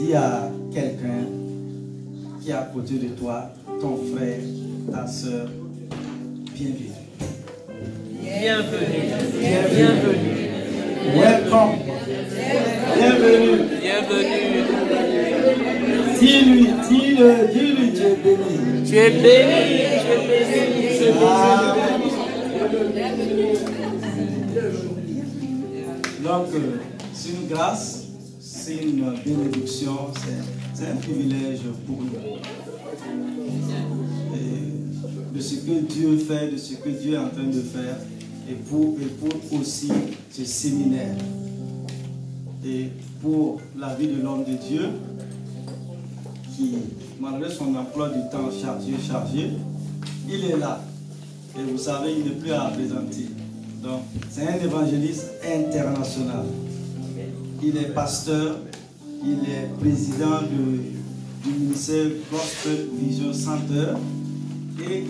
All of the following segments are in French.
dis à quelqu'un qui est à côté de toi, ton frère, ta soeur, bienvenue. Bienvenue. Bienvenue. Welcome. Bienvenue. Bienvenue. Dis-lui, tu es béni. Tu es béni. Tu es béni. Donc, c'est une grâce, c'est une bénédiction, c'est un privilège pour nous. Et de ce que Dieu fait, de ce que Dieu est en train de faire, et pour aussi ce séminaire. Et pour la vie de l'homme de Dieu, qui, malgré son emploi du temps chargé, il est là. Et vous savez, il n'est plus à présenter. Donc, c'est un évangéliste international. Il est pasteur, il est président du ministère Gospel Vision Center et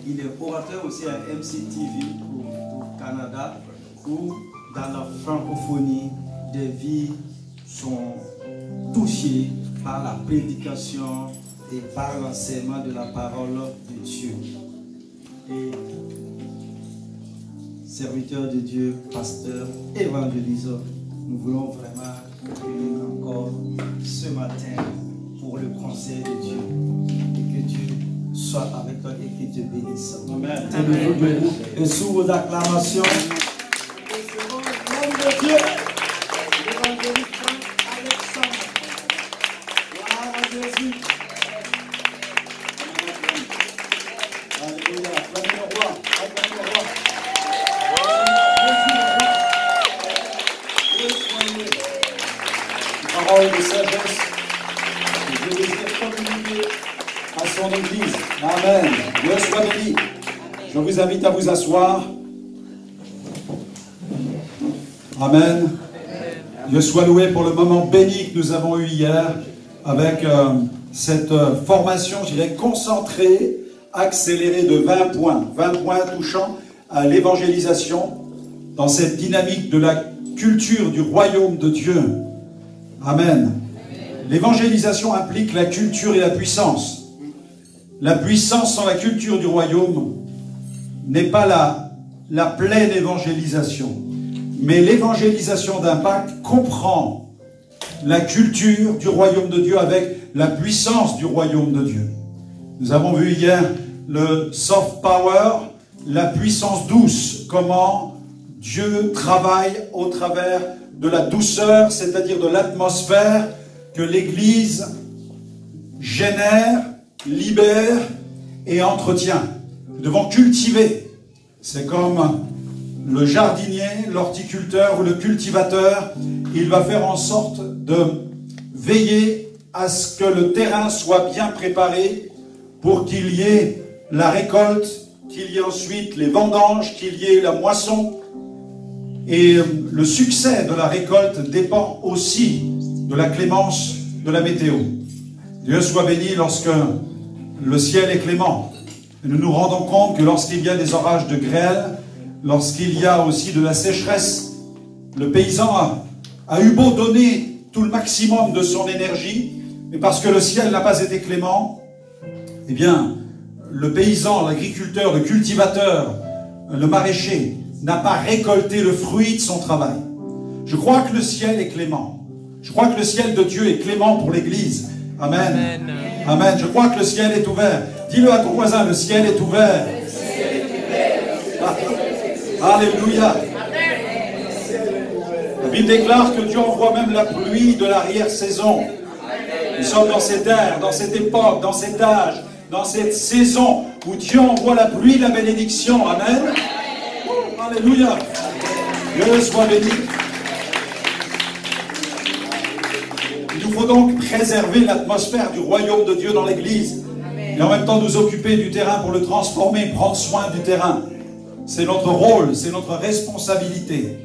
il est orateur aussi à MCTV au Canada, où dans la francophonie, des vies sont touchées par la prédication et par l'enseignement de la parole de Dieu. Et serviteur de Dieu, pasteur, évangéliseur, nous voulons vraiment venir encore ce matin pour le conseil de Dieu. Et que Dieu soit avec toi et qu'il te bénisse. Amen. Tenez-vous debout et sous vos acclamations. Recevons le nom de Dieu. L'évangéliste Franck Alexandre. Gloire à Jésus. Alléluia. Acclamez le roi. Acclamez le roi. Parole de sagesse que je désire communiquer à son Église. Amen. Dieu soit béni. Je vous invite à vous asseoir. Amen. Dieu soit loué pour le moment béni que nous avons eu hier avec cette formation, je dirais, concentrée, accélérée de 20 points. 20 points touchant à l'évangélisation dans cette dynamique de la culture du royaume de Dieu. Amen. L'évangélisation implique la culture et la puissance. La puissance sans la culture du royaume n'est pas la pleine évangélisation. Mais l'évangélisation d'impact comprend la culture du royaume de Dieu avec la puissance du royaume de Dieu. Nous avons vu hier le soft power, la puissance douce, comment Dieu travaille au travers de la douceur, c'est-à-dire de l'atmosphère que l'Église génère, libère et entretient. Nous devons cultiver. C'est comme le jardinier, l'horticulteur ou le cultivateur. Il va faire en sorte de veiller à ce que le terrain soit bien préparé pour qu'il y ait la récolte, qu'il y ait ensuite les vendanges, qu'il y ait la moisson. Et le succès de la récolte dépend aussi de la clémence de la météo. Dieu soit béni lorsque le ciel est clément. Et nous nous rendons compte que lorsqu'il y a des orages de grêle, lorsqu'il y a aussi de la sécheresse, le paysan a eu beau donner tout le maximum de son énergie, mais parce que le ciel n'a pas été clément, eh bien, le paysan, l'agriculteur, le cultivateur, le maraîcher, n'a pas récolté le fruit de son travail. Je crois que le ciel est clément. Je crois que le ciel de Dieu est clément pour l'Église. Amen. Amen. Amen. Je crois que le ciel est ouvert. Dis-le à ton voisin, le ciel est ouvert. Le ciel est ouvert. Ah. Alléluia. La Bible déclare que Dieu envoie même la pluie de l'arrière-saison. Nous sommes dans cette ère, dans cette époque, dans cet âge, dans cette saison où Dieu envoie la pluie de la bénédiction. Amen. Alléluia. Dieu soit béni. Il nous faut donc préserver l'atmosphère du royaume de Dieu dans l'Église. Et en même temps nous occuper du terrain pour le transformer, prendre soin du terrain. C'est notre rôle, c'est notre responsabilité.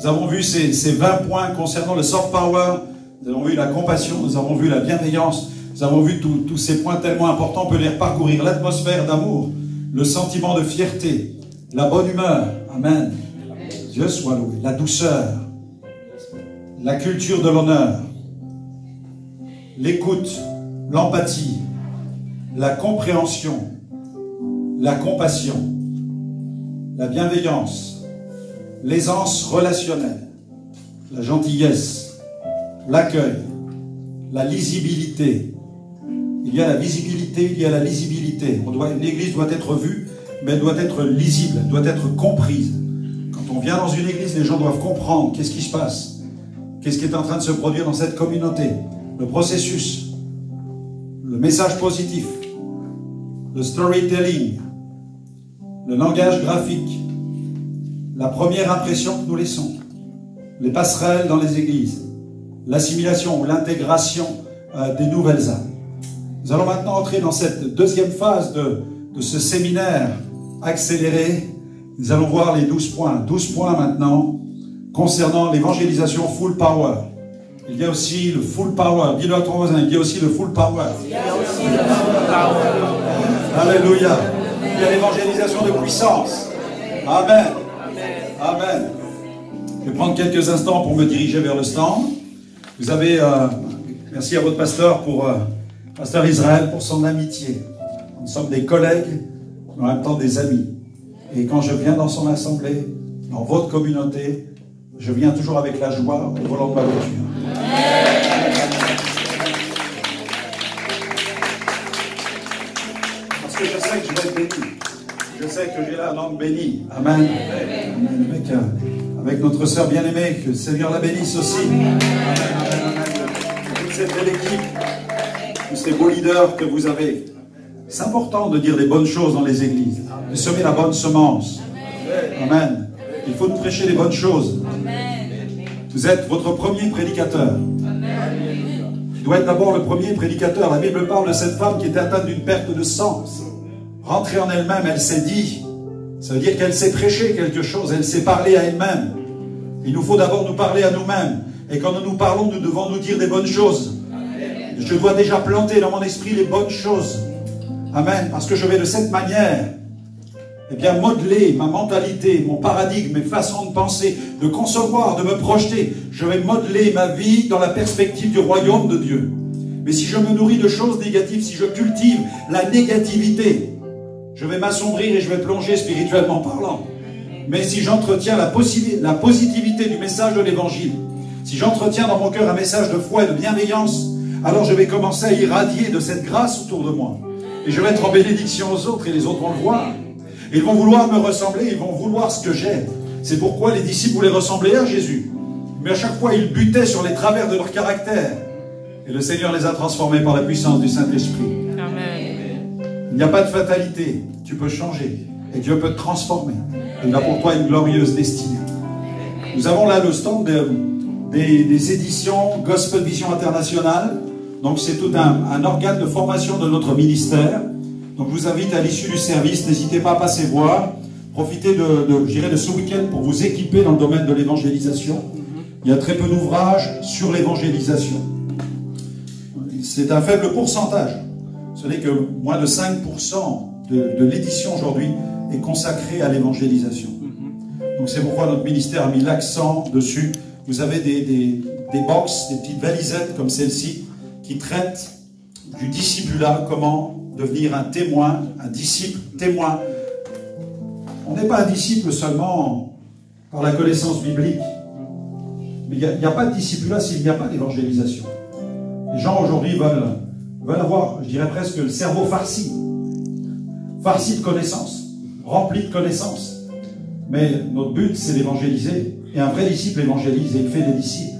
Nous avons vu ces 20 points concernant le soft power. Nous avons vu la compassion, nous avons vu la bienveillance. Nous avons vu tous ces points tellement importants. On peut les parcourir. L'atmosphère d'amour, le sentiment de fierté, la bonne humeur. Amen. Dieu soit loué. La douceur, la culture de l'honneur. l'écoute, l'empathie, la compréhension, la compassion, la bienveillance, l'aisance relationnelle, la gentillesse, l'accueil, la lisibilité. Il y a la visibilité, il y a la lisibilité. Une église doit être vue, mais elle doit être lisible, elle doit être comprise. Quand on vient dans une église, les gens doivent comprendre qu'est-ce qui se passe, qu'est-ce qui est en train de se produire dans cette communauté, le processus, le message positif, le storytelling, le langage graphique, la première impression que nous laissons, les passerelles dans les églises, l'assimilation ou l'intégration des nouvelles âmes. Nous allons maintenant entrer dans cette deuxième phase de ce séminaire accéléré. Nous allons voir les 12 points. 12 points maintenant concernant l'évangélisation full power. Il y a aussi le full power. Dis-le à ton voisin, il y a aussi le full power. Il y a aussi le full power. Alléluia. Il y a l'évangélisation de puissance. Amen. Amen. Je vais prendre quelques instants pour me diriger vers le stand. Vous avez... merci à votre pasteur Pasteur Israël, pour son amitié. Nous sommes des collègues, mais en même temps des amis. Et quand je viens dans son assemblée, dans votre communauté, je viens toujours avec la joie au volant de ma voiture. Parce que je sais que je vais être béni. Je sais que j'ai la langue bénie. Amen. Avec notre sœur bien-aimée, que le Seigneur la bénisse aussi. Amen. Toute cette belle équipe, tous ces beaux leaders que vous avez. C'est important de dire les bonnes choses dans les églises, de semer la bonne semence. Amen. Il faut nous prêcher les bonnes choses. Vous êtes votre premier prédicateur. Il doit être d'abord le premier prédicateur. La Bible parle de cette femme qui était atteinte d'une perte de sang. Rentrée en elle-même, elle s'est dit. Ça veut dire qu'elle s'est prêché quelque chose, elle s'est parlé à elle-même. Il nous faut d'abord nous parler à nous-mêmes. Et quand nous nous parlons, nous devons nous dire des bonnes choses. Je dois déjà planter dans mon esprit les bonnes choses. Amen. Parce que je vais de cette manière, modeler ma mentalité, mon paradigme, mes façons de penser, de concevoir, de me projeter. Je vais modeler ma vie dans la perspective du royaume de Dieu. Mais si je me nourris de choses négatives, si je cultive la négativité, je vais m'assombrir et je vais plonger spirituellement parlant. Mais si j'entretiens la positivité du message de l'évangile, si j'entretiens dans mon cœur un message de foi et de bienveillance, alors je vais commencer à irradier de cette grâce autour de moi. Et je vais être en bénédiction aux autres et les autres vont le voir. Ils vont vouloir me ressembler, ils vont vouloir ce que j'ai. C'est pourquoi les disciples voulaient ressembler à Jésus. Mais à chaque fois, ils butaient sur les travers de leur caractère. Et le Seigneur les a transformés par la puissance du Saint-Esprit. Amen. Il n'y a pas de fatalité. Tu peux changer. Et Dieu peut te transformer. Il a pour toi une glorieuse destinée. Nous avons là le stand des éditions Gospel Vision International. Donc c'est tout un organe de formation de notre ministère. Donc je vous invite à l'issue du service, n'hésitez pas à passer voir. Profitez de ce week-end pour vous équiper dans le domaine de l'évangélisation. Il y a très peu d'ouvrages sur l'évangélisation. C'est un faible pourcentage. Ce n'est que moins de 5% de l'édition aujourd'hui est consacrée à l'évangélisation. Donc c'est pourquoi notre ministère a mis l'accent dessus. Vous avez des box, des petites valisettes comme celle-ci, qui traitent du discipulat, comment devenir un témoin, un disciple témoin. On n'est pas un disciple seulement par la connaissance biblique, mais il n'y a pas de discipulat s'il n'y a pas d'évangélisation. Les gens aujourd'hui veulent avoir, je dirais presque, le cerveau farci de connaissances, rempli de connaissances. Mais notre but, c'est d'évangéliser. Et un vrai disciple évangélise et il fait des disciples.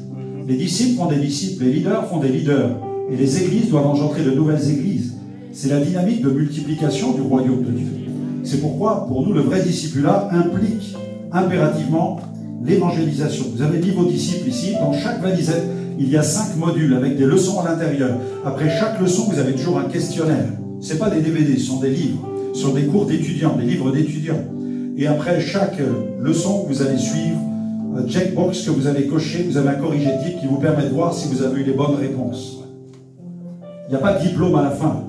Les disciples font des disciples, les leaders font des leaders. Et les églises doivent engendrer de nouvelles églises. C'est la dynamique de multiplication du royaume de Dieu. C'est pourquoi, pour nous, le vrai discipulat implique impérativement l'évangélisation. Vous avez mis vos disciples ici. Dans chaque valisette, il y a 5 modules avec des leçons à l'intérieur. Après chaque leçon, vous avez toujours un questionnaire. Ce n'est pas des DVD, ce sont des livres. Ce sont des cours d'étudiants, des livres d'étudiants. Et après chaque leçon que vous allez suivre, un checkbox que vous allez cocher, vous avez un corrigétif qui vous permet de voir si vous avez eu les bonnes réponses. Il n'y a pas de diplôme à la fin.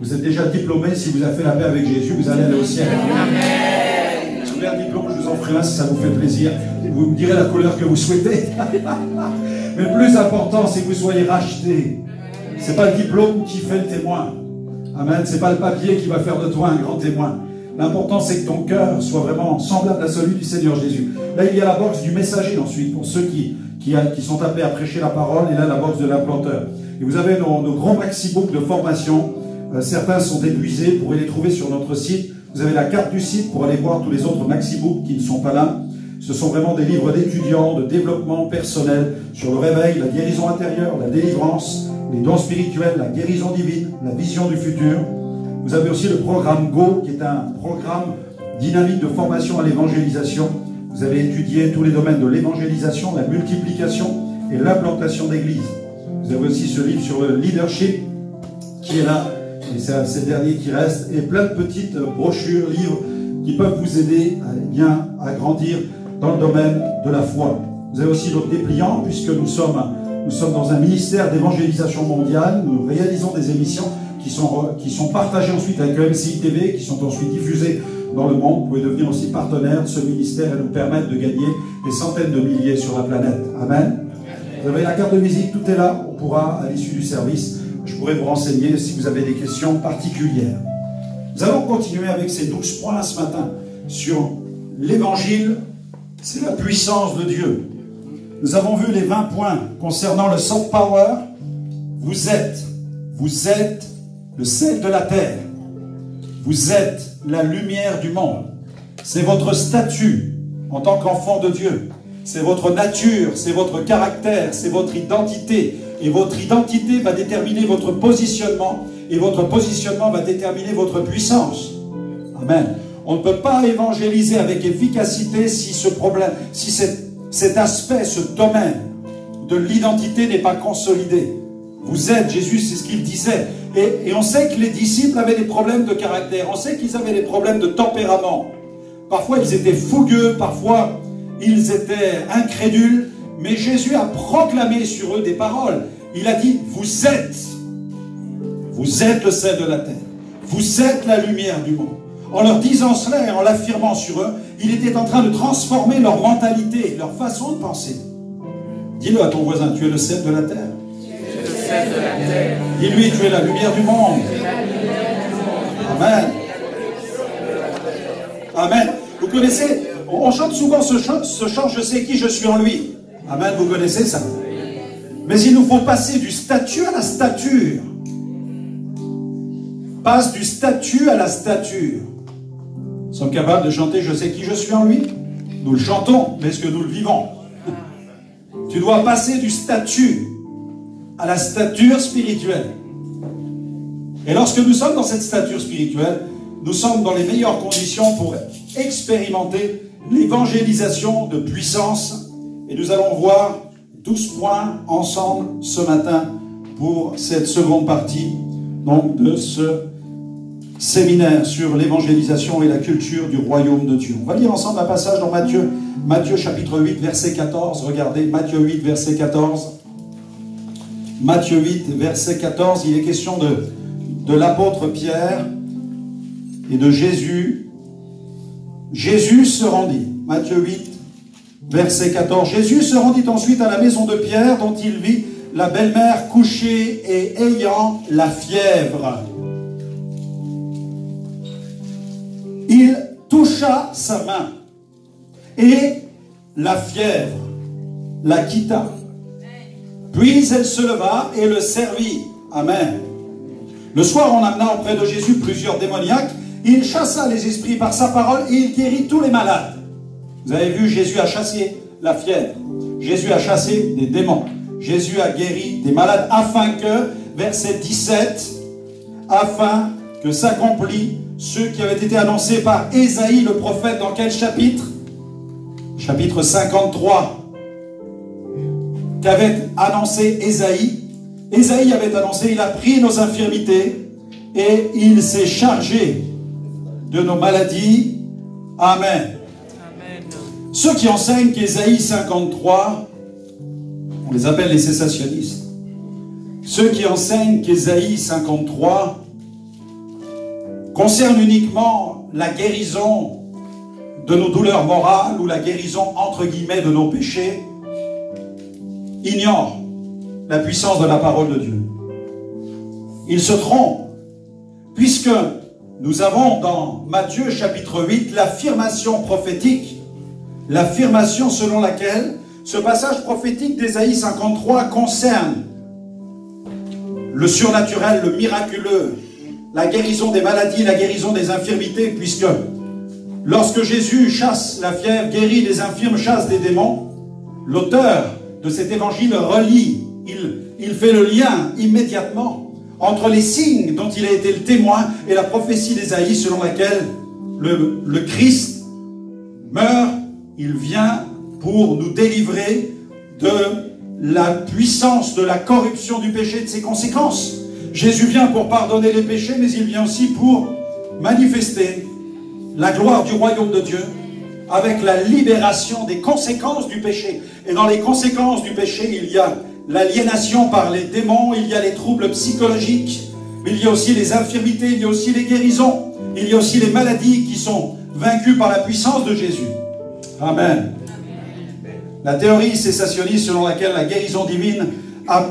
Vous êtes déjà diplômé. Si vous avez fait la paix avec Jésus, vous allez aller au ciel. Amen. Si vous voulez un diplôme, je vous en ferai un si ça vous fait plaisir. Vous me direz la couleur que vous souhaitez. Mais le plus important, c'est que vous soyez rachetés. C'est pas le diplôme qui fait le témoin. Amen. C'est pas le papier qui va faire de toi un grand témoin. L'important, c'est que ton cœur soit vraiment semblable à celui du Seigneur Jésus. Là, il y a la box du messager ensuite, pour ceux qui sont appelés à prêcher la parole, et là, la box de l'implanteur. Et vous avez nos grands maxi-books de formation. Certains sont épuisés, vous pourrez les trouver sur notre site. Vous avez la carte du site pour aller voir tous les autres maxi-books qui ne sont pas là. Ce sont vraiment des livres d'étudiants, de développement personnel, sur le réveil, la guérison intérieure, la délivrance, les dons spirituels, la guérison divine, la vision du futur. Vous avez aussi le programme Go, qui est un programme dynamique de formation à l'évangélisation. Vous avez étudié tous les domaines de l'évangélisation, la multiplication et l'implantation d'église. Vous avez aussi ce livre sur le leadership qui est là, et c'est le dernier qui reste, et plein de petites brochures, livres qui peuvent vous aider à grandir dans le domaine de la foi. Vous avez aussi notre dépliant, puisque nous sommes dans un ministère d'évangélisation mondiale. Nous réalisons des émissions qui sont partagées ensuite avec le MCI TV, qui sont ensuite diffusées dans le monde. Vous pouvez devenir aussi partenaire de ce ministère et nous permettre de gagner des centaines de milliers sur la planète. Amen. Vous avez la carte de visite, tout est là. On pourra, à l'issue du service, je pourrai vous renseigner si vous avez des questions particulières. Nous allons continuer avec ces 12 points ce matin sur l'évangile. C'est la puissance de Dieu. Nous avons vu les 20 points concernant le soft power. Vous êtes le sel de la terre. Vous êtes la lumière du monde. C'est votre statut en tant qu'enfant de Dieu. C'est votre nature, c'est votre caractère, c'est votre identité. Et votre identité va déterminer votre positionnement. Et votre positionnement va déterminer votre puissance. Amen. On ne peut pas évangéliser avec efficacité si ce problème, si cet aspect, ce domaine de l'identité n'est pas consolidé. Vous êtes, Jésus, c'est ce qu'il disait. Et on sait que les disciples avaient des problèmes de caractère. On sait qu'ils avaient des problèmes de tempérament. Parfois, ils étaient fougueux. Parfois, ils étaient incrédules. Mais Jésus a proclamé sur eux des paroles. Il a dit, vous êtes le sel de la terre. Vous êtes la lumière du monde. En leur disant cela et en l'affirmant sur eux, il était en train de transformer leur mentalité, leur façon de penser. Dis-le à ton voisin, tu es le sel de la terre. Dis-lui, tu es la lumière du monde. Amen. Amen. Vous connaissez, on chante souvent ce chant, je sais qui je suis en lui. Amen, vous connaissez ça. Mais il nous faut passer du statut à la stature. Passe du statut à la stature. Nous sommes capables de chanter je sais qui je suis en lui. Nous le chantons, mais est-ce que nous le vivons? Tu dois passer du statut à la stature spirituelle. Et lorsque nous sommes dans cette stature spirituelle, nous sommes dans les meilleures conditions pour expérimenter l'évangélisation de puissance. Et nous allons voir 12 points ensemble ce matin pour cette seconde partie donc, de ce séminaire sur l'évangélisation et la culture du royaume de Dieu. On va lire ensemble un passage dans Matthieu chapitre 8, verset 14. Regardez, Matthieu 8, verset 14. Matthieu 8, verset 14, il est question de l'apôtre Pierre et de Jésus. Jésus se rendit. Matthieu 8, verset 14. Jésus se rendit ensuite à la maison de Pierre, dont il vit la belle-mère couchée et ayant la fièvre. Il toucha sa main et la fièvre la quitta. Puis elle se leva et le servit. Amen. Le soir, on amena auprès de Jésus plusieurs démoniaques. Il chassa les esprits par sa parole et il guérit tous les malades. Vous avez vu, Jésus a chassé la fièvre. Jésus a chassé des démons. Jésus a guéri des malades afin que, verset 17, afin que s'accomplisse ceux qui avaient été annoncés par Ésaïe le prophète. Dans quel chapitre? Chapitre 53. Qu'avait annoncé Ésaïe. Ésaïe avait annoncé, il a pris nos infirmités et il s'est chargé de nos maladies. Amen. Amen. Ceux qui enseignent qu'Ésaïe 53, on les appelle les cessationnistes. Ceux qui enseignent qu'Ésaïe 53 concerne uniquement la guérison de nos douleurs morales ou la guérison entre guillemets de nos péchés, ignorent la puissance de la parole de Dieu. Ils se trompent, puisque nous avons dans Matthieu chapitre 8 l'affirmation prophétique, l'affirmation selon laquelle ce passage prophétique d'Ésaïe 53 concerne le surnaturel, le miraculeux, la guérison des maladies, la guérison des infirmités, puisque lorsque Jésus chasse la fièvre, guérit les infirmes, chasse des démons, l'auteur de cet évangile relie, il fait le lien immédiatement entre les signes dont il a été le témoin et la prophétie d'Ésaïe selon laquelle le Christ meurt, il vient pour nous délivrer de la puissance de la corruption du péché et de ses conséquences. Jésus vient pour pardonner les péchés, mais il vient aussi pour manifester la gloire du royaume de Dieu avec la libération des conséquences du péché. Et dans les conséquences du péché, il y a l'aliénation par les démons, il y a les troubles psychologiques, mais il y a aussi les infirmités, il y a aussi les guérisons, il y a aussi les maladies qui sont vaincues par la puissance de Jésus. Amen. La théorie cessationniste selon laquelle la guérison divine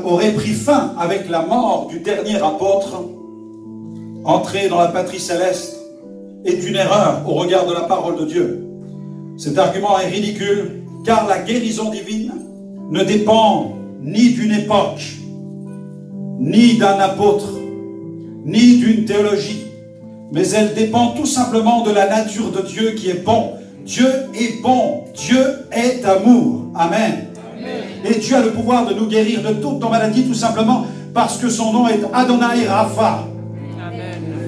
aurait pris fin avec la mort du dernier apôtre, entré dans la patrie céleste, est une erreur au regard de la parole de Dieu. Cet argument est ridicule, car la guérison divine ne dépend ni d'une époque, ni d'un apôtre, ni d'une théologie, mais elle dépend tout simplement de la nature de Dieu qui est bon. Dieu est bon, Dieu est amour. Amen. Et Dieu a le pouvoir de nous guérir de toutes nos maladies, tout simplement parce que son nom est Adonai Rapha.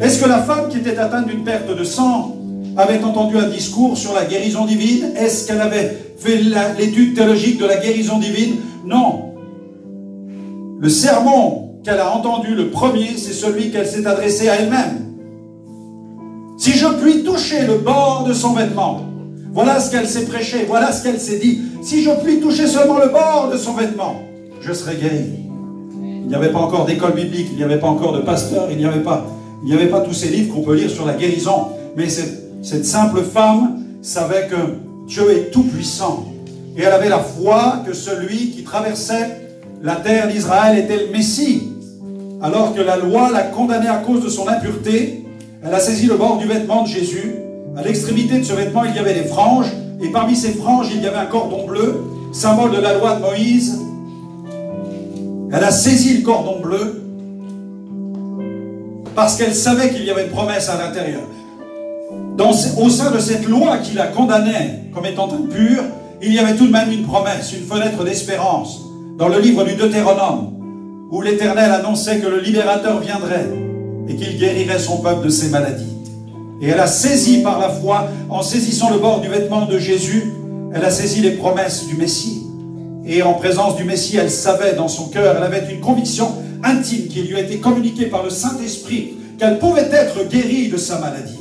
Est-ce que la femme qui était atteinte d'une perte de sang avait entendu un discours sur la guérison divine? Est-ce qu'elle avait fait l'étude théologique de la guérison divine? Non. Le sermon qu'elle a entendu, le premier, c'est celui qu'elle s'est adressé à elle-même. Si je puis toucher le bord de son vêtement, voilà ce qu'elle s'est prêché, voilà ce qu'elle s'est dit. Si je puis toucher seulement le bord de son vêtement, je serai guéri. Il n'y avait pas encore d'école biblique, il n'y avait pas encore de pasteur, il n'y avait pas tous ces livres qu'on peut lire sur la guérison. Mais cette simple femme savait que Dieu est tout puissant. Et elle avait la foi que celui qui traversait la terre d'Israël était le Messie. Alors que la loi l'a condamné à cause de son impureté, elle a saisi le bord du vêtement de Jésus. À l'extrémité de ce vêtement, il y avait des franges. Et parmi ces franges, il y avait un cordon bleu, symbole de la loi de Moïse. Elle a saisi le cordon bleu parce qu'elle savait qu'il y avait une promesse à l'intérieur. Au sein de cette loi qui la condamnait comme étant impure, il y avait tout de même une promesse, une fenêtre d'espérance. Dans le livre du Deutéronome, où l'Éternel annonçait que le libérateur viendrait et qu'il guérirait son peuple de ses maladies. Et elle a saisi par la foi, en saisissant le bord du vêtement de Jésus, elle a saisi les promesses du Messie. Et en présence du Messie, elle savait dans son cœur, elle avait une conviction intime qui lui a été communiquée par le Saint-Esprit, qu'elle pouvait être guérie de sa maladie.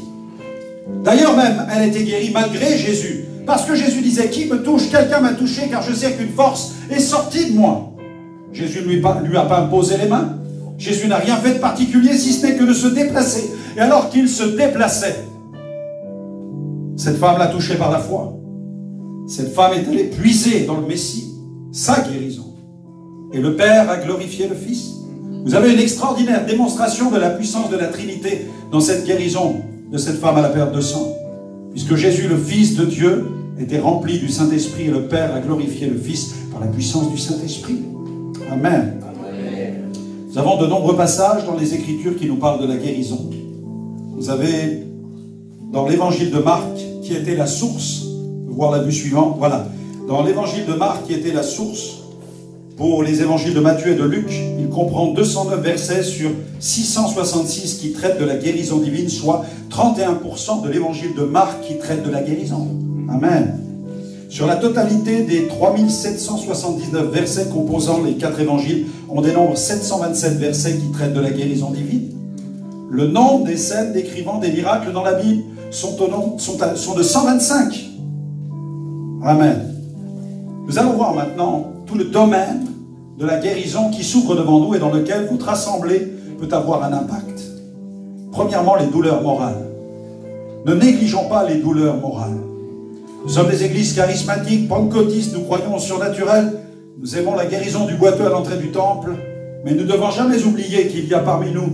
D'ailleurs même, elle était guérie malgré Jésus. Parce que Jésus disait, qui me touche? Quelqu'un m'a touché, car je sais qu'une force est sortie de moi. Jésus ne lui a pas imposé les mains. Jésus n'a rien fait de particulier, si ce n'est que de se déplacer. Et alors qu'il se déplaçait, cette femme l'a touché par la foi. Cette femme est allée puiser dans le Messie sa guérison. Et le Père a glorifié le Fils. Vous avez une extraordinaire démonstration de la puissance de la Trinité dans cette guérison de cette femme à la perte de sang. Puisque Jésus, le Fils de Dieu, était rempli du Saint-Esprit et le Père a glorifié le Fils par la puissance du Saint-Esprit. Amen. Nous avons de nombreux passages dans les Écritures qui nous parlent de la guérison. Vous avez dans l'évangile de Marc, qui était la source, on peut voir la vue suivante, voilà. Dans l'évangile de Marc, qui était la source pour les évangiles de Matthieu et de Luc, il comprend 209 versets sur 666 qui traitent de la guérison divine, soit 31% de l'évangile de Marc qui traite de la guérison. Amen. Sur la totalité des 3779 versets composant les 4 évangiles, on dénombre 727 versets qui traitent de la guérison divine. Le nombre des scènes décrivant des miracles dans la Bible sont de 125. Amen. Nous allons voir maintenant tout le domaine de la guérison qui s'ouvre devant nous et dans lequel votre assemblée peut avoir un impact. Premièrement, les douleurs morales. Ne négligeons pas les douleurs morales. Nous sommes des églises charismatiques, pentecôtistes, nous croyons au surnaturel, nous aimons la guérison du boiteux à l'entrée du temple, Mais nous ne devons jamais oublier qu'il y a parmi nous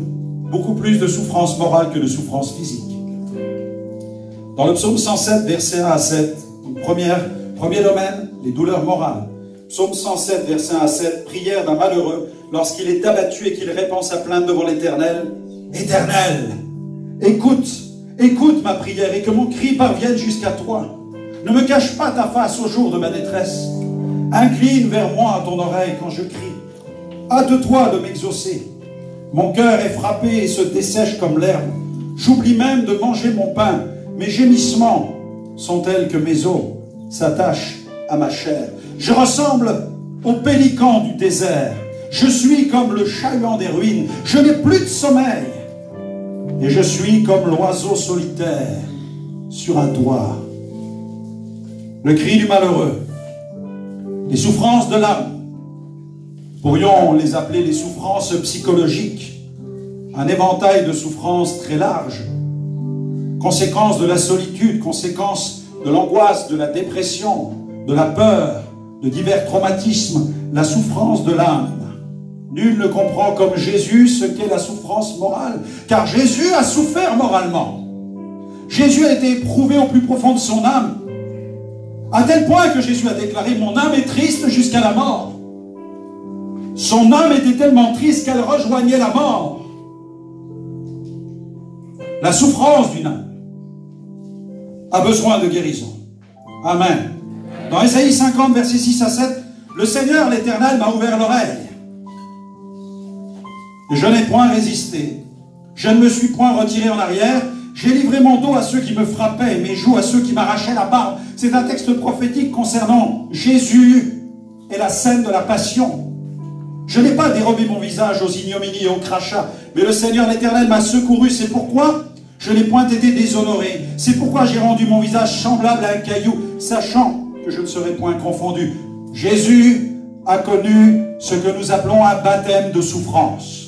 beaucoup plus de souffrance morale que de souffrance physique. Dans le psaume 107, versets 1 à 7, premier domaine, les douleurs morales. Psaume 107, versets 1 à 7, prière d'un malheureux lorsqu'il est abattu et qu'il répand sa plainte devant l'Éternel. Éternel, écoute, écoute ma prière et que mon cri parvienne jusqu'à toi. Ne me cache pas ta face au jour de ma détresse. Incline vers moi ton oreille quand je crie. Hâte-toi de m'exaucer. Mon cœur est frappé et se dessèche comme l'herbe. J'oublie même de manger mon pain. Mes gémissements sont tels que mes os s'attachent à ma chair. Je ressemble au pélican du désert. Je suis comme le chat-huant des ruines. Je n'ai plus de sommeil. Et je suis comme l'oiseau solitaire sur un toit. Le cri du malheureux. Les souffrances de l'âme. Pourrions les appeler les souffrances psychologiques. Un éventail de souffrances très large. Conséquences de la solitude, conséquences de l'angoisse, de la dépression, de la peur, de divers traumatismes, la souffrance de l'âme. Nul ne comprend comme Jésus ce qu'est la souffrance morale, car Jésus a souffert moralement. Jésus a été éprouvé au plus profond de son âme, à tel point que Jésus a déclaré « Mon âme est triste jusqu'à la mort ». Son âme était tellement triste qu'elle rejoignait la mort. La souffrance d'une âme a besoin de guérison. Amen. Dans Ésaïe 50, versets 6 à 7, le Seigneur, l'Éternel, m'a ouvert l'oreille. Je n'ai point résisté. Je ne me suis point retiré en arrière. J'ai livré mon dos à ceux qui me frappaient et mes joues à ceux qui m'arrachaient la barbe. C'est un texte prophétique concernant Jésus et la scène de la passion. Je n'ai pas dérobé mon visage aux ignominies et aux crachats, mais le Seigneur l'Éternel m'a secouru. C'est pourquoi je n'ai point été déshonoré. C'est pourquoi j'ai rendu mon visage semblable à un caillou, sachant que je ne serai point confondu. Jésus a connu ce que nous appelons un baptême de souffrance.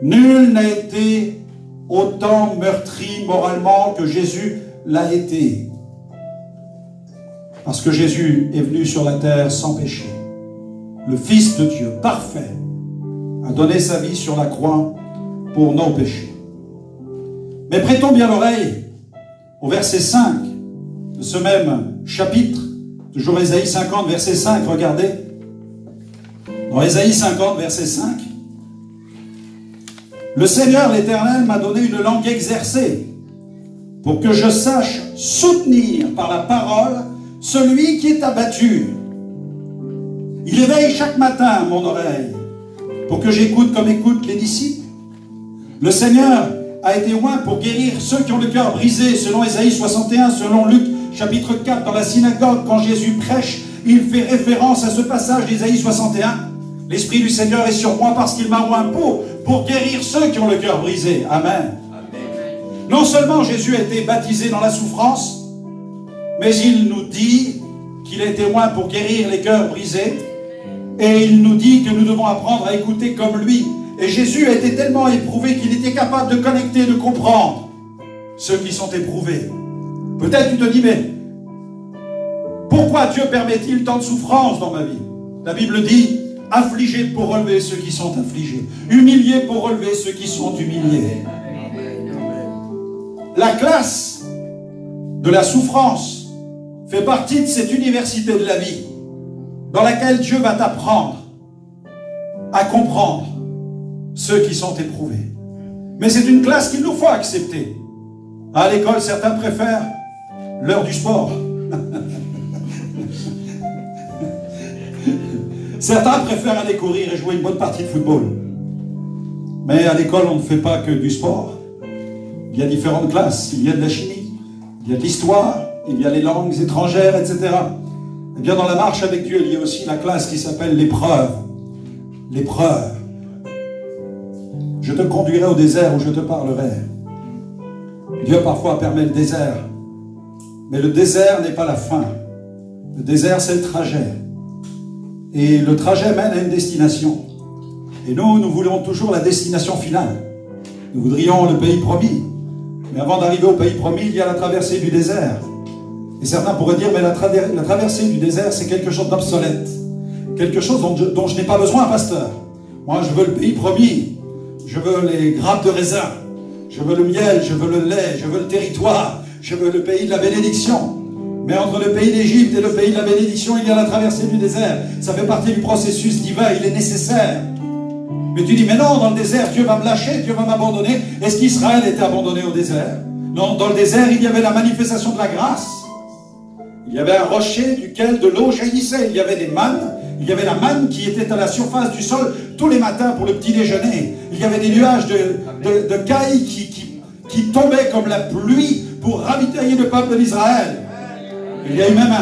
Nul n'a été autant meurtri moralement que Jésus l'a été. Parce que Jésus est venu sur la terre sans péché. Le Fils de Dieu, parfait, a donné sa vie sur la croix pour nos péchés. Mais prêtons bien l'oreille au verset 5 de ce même chapitre, toujours Ésaïe 50, verset 5, regardez. Dans Ésaïe 50, verset 5, le Seigneur l'Éternel m'a donné une langue exercée pour que je sache soutenir par la parole celui qui est abattu. Il éveille chaque matin mon oreille pour que j'écoute comme écoutent les disciples. Le Seigneur a été oint pour guérir ceux qui ont le cœur brisé, selon Ésaïe 61, selon Luc chapitre 4, dans la synagogue, quand Jésus prêche, il fait référence à ce passage d'Ésaïe 61. L'Esprit du Seigneur est sur moi parce qu'il m'a oint pour guérir ceux qui ont le cœur brisé. Amen. Amen. Non seulement Jésus a été baptisé dans la souffrance, mais il nous dit qu'il a été oint pour guérir les cœurs brisés. Et il nous dit que nous devons apprendre à écouter comme lui. Et Jésus a été tellement éprouvé qu'il était capable de connecter, de comprendre ceux qui sont éprouvés. Peut-être tu te dis, mais pourquoi Dieu permet-il tant de souffrance dans ma vie? La Bible dit, affligé pour relever ceux qui sont affligés, humilié pour relever ceux qui sont humiliés. La classe de la souffrance fait partie de cette université de la vie dans laquelle Dieu va t'apprendre à comprendre ceux qui sont éprouvés. Mais c'est une classe qu'il nous faut accepter. À l'école, certains préfèrent l'heure du sport. Certains préfèrent aller courir et jouer une bonne partie de football. Mais à l'école, on ne fait pas que du sport. Il y a différentes classes. Il y a de la chimie, il y a de l'histoire, il y a les langues étrangères, etc. Eh bien, dans la marche avec Dieu, il y a aussi la classe qui s'appelle l'épreuve. L'épreuve. Je te conduirai au désert où je te parlerai. Dieu parfois permet le désert. Mais le désert n'est pas la fin. Le désert, c'est le trajet. Et le trajet mène à une destination. Et nous voulons toujours la destination finale. Nous voudrions le pays promis. Mais avant d'arriver au pays promis, il y a la traversée du désert. Et certains pourraient dire, mais la traversée du désert, c'est quelque chose d'obsolète. Quelque chose dont je n'ai pas besoin, pasteur. Moi, je veux le pays promis. Je veux les grappes de raisin. Je veux le miel, je veux le lait, je veux le territoire. Je veux le pays de la bénédiction. Mais entre le pays d'Égypte et le pays de la bénédiction, il y a la traversée du désert. Ça fait partie du processus divin, il est nécessaire. Mais tu dis, mais non, dans le désert, Dieu va me lâcher, Dieu va m'abandonner. Est-ce qu'Israël était abandonné au désert? Non, dans le désert, il y avait la manifestation de la grâce. Il y avait un rocher duquel de l'eau jaillissait. Il y avait des mannes. Il y avait la manne qui était à la surface du sol tous les matins pour le petit déjeuner. Il y avait des nuages de cailles qui tombaient comme la pluie pour ravitailler le peuple d'Israël. Il y a eu même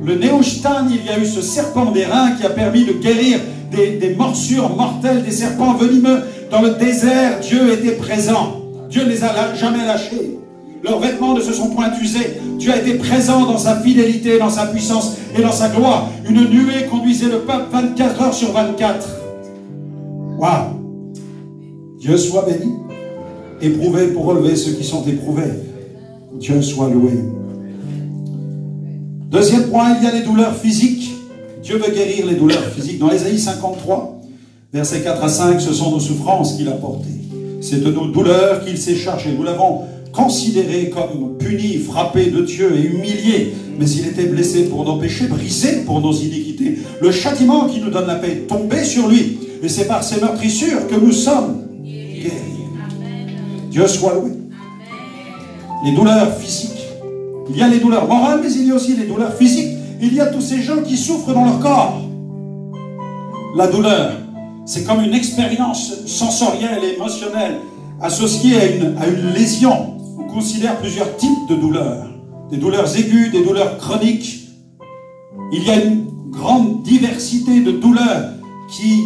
le Néhushtan, il y a eu ce serpent d'airain qui a permis de guérir des morsures mortelles, des serpents venimeux. Dans le désert, Dieu était présent. Dieu ne les a jamais lâchés. Leurs vêtements ne se sont point usés. Dieu a été présent dans sa fidélité, dans sa puissance et dans sa gloire. Une nuée conduisait le peuple 24 heures sur 24. Waouh! Dieu soit béni. Éprouvé pour relever ceux qui sont éprouvés. Dieu soit loué. Deuxième point, il y a les douleurs physiques. Dieu veut guérir les douleurs physiques. Dans Ésaïe 53, versets 4 à 5, ce sont nos souffrances qu'il a portées. C'est de nos douleurs qu'il s'est chargé. Nous l'avons considéré comme puni, frappé de Dieu et humilié. Mais il était blessé pour nos péchés, brisé pour nos iniquités. Le châtiment qui nous donne la paix est tombé sur lui. Et c'est par ses meurtrissures que nous sommes guéris. Dieu soit loué. Les douleurs physiques. Il y a les douleurs morales, mais il y a aussi les douleurs physiques. Il y a tous ces gens qui souffrent dans leur corps. La douleur, c'est comme une expérience sensorielle et émotionnelle associée à une lésion. On considère plusieurs types de douleurs. Des douleurs aiguës, des douleurs chroniques. Il y a une grande diversité de douleurs qui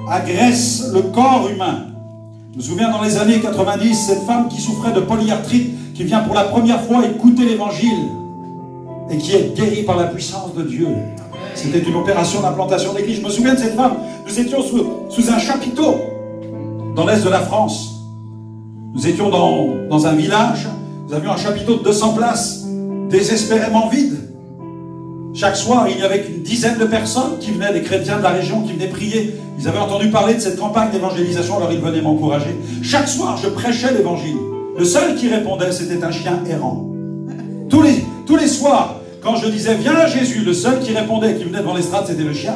agressent le corps humain. Je me souviens dans les années 90, cette femme qui souffrait de polyarthrite, qui vient pour la première fois écouter l'évangile et qui est guérie par la puissance de Dieu. C'était une opération d'implantation d'église. Je me souviens de cette femme. Nous étions sous un chapiteau dans l'est de la France. Nous étions dans un village. Nous avions un chapiteau de 200 places, désespérément vide. Chaque soir, il n'y avait qu'une dizaine de personnes qui venaient, des chrétiens de la région, qui venaient prier. Ils avaient entendu parler de cette campagne d'évangélisation, alors ils venaient m'encourager. Chaque soir, je prêchais l'évangile. Le seul qui répondait, c'était un chien errant. Tous les soirs, quand je disais « Viens à Jésus », le seul qui répondait, qui venait devant l'estrade, c'était le chien.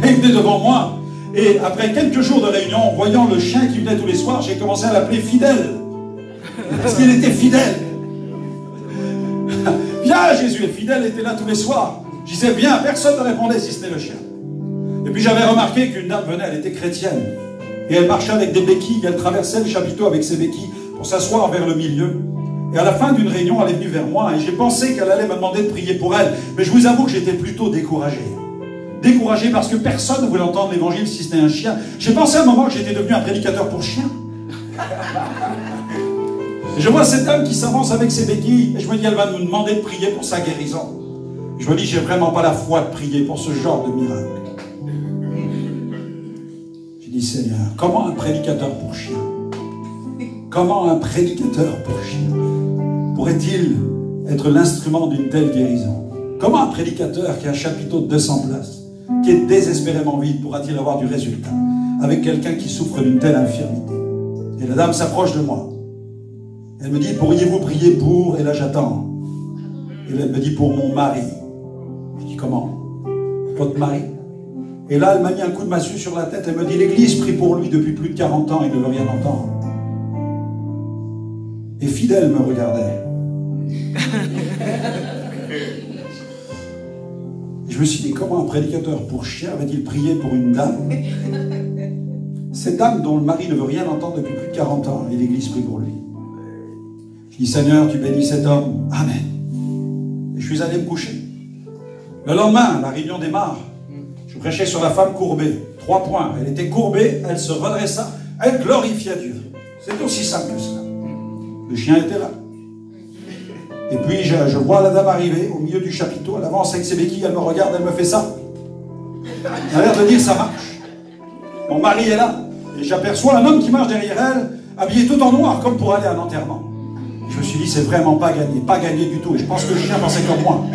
Et il venait devant moi. Et après quelques jours de réunion, en voyant le chien qui venait tous les soirs, j'ai commencé à l'appeler fidèle. Parce qu'il était fidèle. Viens, Jésus, et fidèle était là tous les soirs. Je disais, viens, personne ne répondait si c'était le chien. Et puis j'avais remarqué qu'une dame venait, elle était chrétienne. Et elle marchait avec des béquilles, elle traversait le chapiteau avec ses béquilles pour s'asseoir vers le milieu. Et à la fin d'une réunion, elle est venue vers moi et j'ai pensé qu'elle allait me demander de prier pour elle. Mais je vous avoue que j'étais plutôt découragé. Découragé parce que personne ne voulait entendre l'évangile si c'était un chien. J'ai pensé à un moment que j'étais devenu un prédicateur pour chiens. Je vois cette dame qui s'avance avec ses béquilles et je me dis, elle va nous demander de prier pour sa guérison. Je me dis, j'ai vraiment pas la foi de prier pour ce genre de miracle. J'ai dit, Seigneur, comment un prédicateur pour chien? Comment un prédicateur pour chien pourrait-il être l'instrument d'une telle guérison? Comment un prédicateur qui a un chapiteau de 200 places, qui est désespérément vide, pourra-t-il avoir du résultat avec quelqu'un qui souffre d'une telle infirmité? Et la dame s'approche de moi. Elle me dit, pourriez-vous prier pour? Et là j'attends. Et elle me dit, pour mon mari. Je dis, comment? Votre mari? Et là elle m'a mis un coup de massue sur la tête. Elle me dit, l'église prie pour lui depuis plus de 40 ans, il ne veut rien entendre. Et fidèle me regardait. Je me suis dit, comment un prédicateur pour chien va-t-il prier pour une dame? Cette dame dont le mari ne veut rien entendre depuis plus de 40 ans, et l'église prie pour lui. Je dis, Seigneur, tu bénis cet homme. Amen. Et je suis allé me coucher. Le lendemain, la réunion démarre. Je prêchais sur la femme courbée. 3 points. Elle était courbée, elle se redressa, elle glorifia Dieu. C'est aussi simple que cela. Le chien était là. Et puis je vois la dame arriver au milieu du chapiteau. Elle avance avec ses béquilles, elle me regarde, elle me fait ça. Elle a l'air de dire, ça marche. Mon mari est là. Et j'aperçois un homme qui marche derrière elle, habillé tout en noir, comme pour aller à un enterrement. Je me suis dit, c'est vraiment pas gagné du tout. Et je pense que le chien pensait comme moi.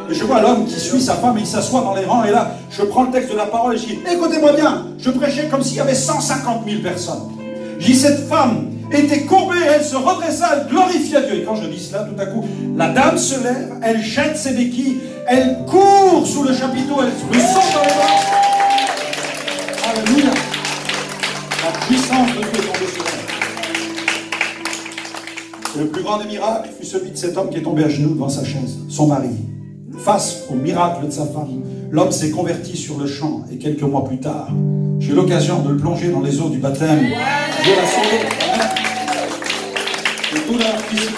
Et je vois l'homme qui suit sa femme, et il s'assoit dans les rangs, et là, je prends le texte de la parole, et je dis, écoutez-moi bien, je prêchais comme s'il y avait 150 000 personnes. Je dis, cette femme était courbée, elle se redressa, elle glorifia Dieu. Et quand je dis cela, tout à coup, la dame se lève, elle jette ses béquilles, elle court sous le chapiteau, elle me saute dans les bras. Alléluia. La puissance de Dieu est tombée sur elle. Et le plus grand des miracles fut celui de cet homme qui est tombé à genoux devant sa chaise, son mari. Face au miracle de sa femme, l'homme s'est converti sur le champ, et quelques mois plus tard, j'ai eu l'occasion de le plonger dans les eaux du baptême. Dieu l'a sauvé. De douleur physique.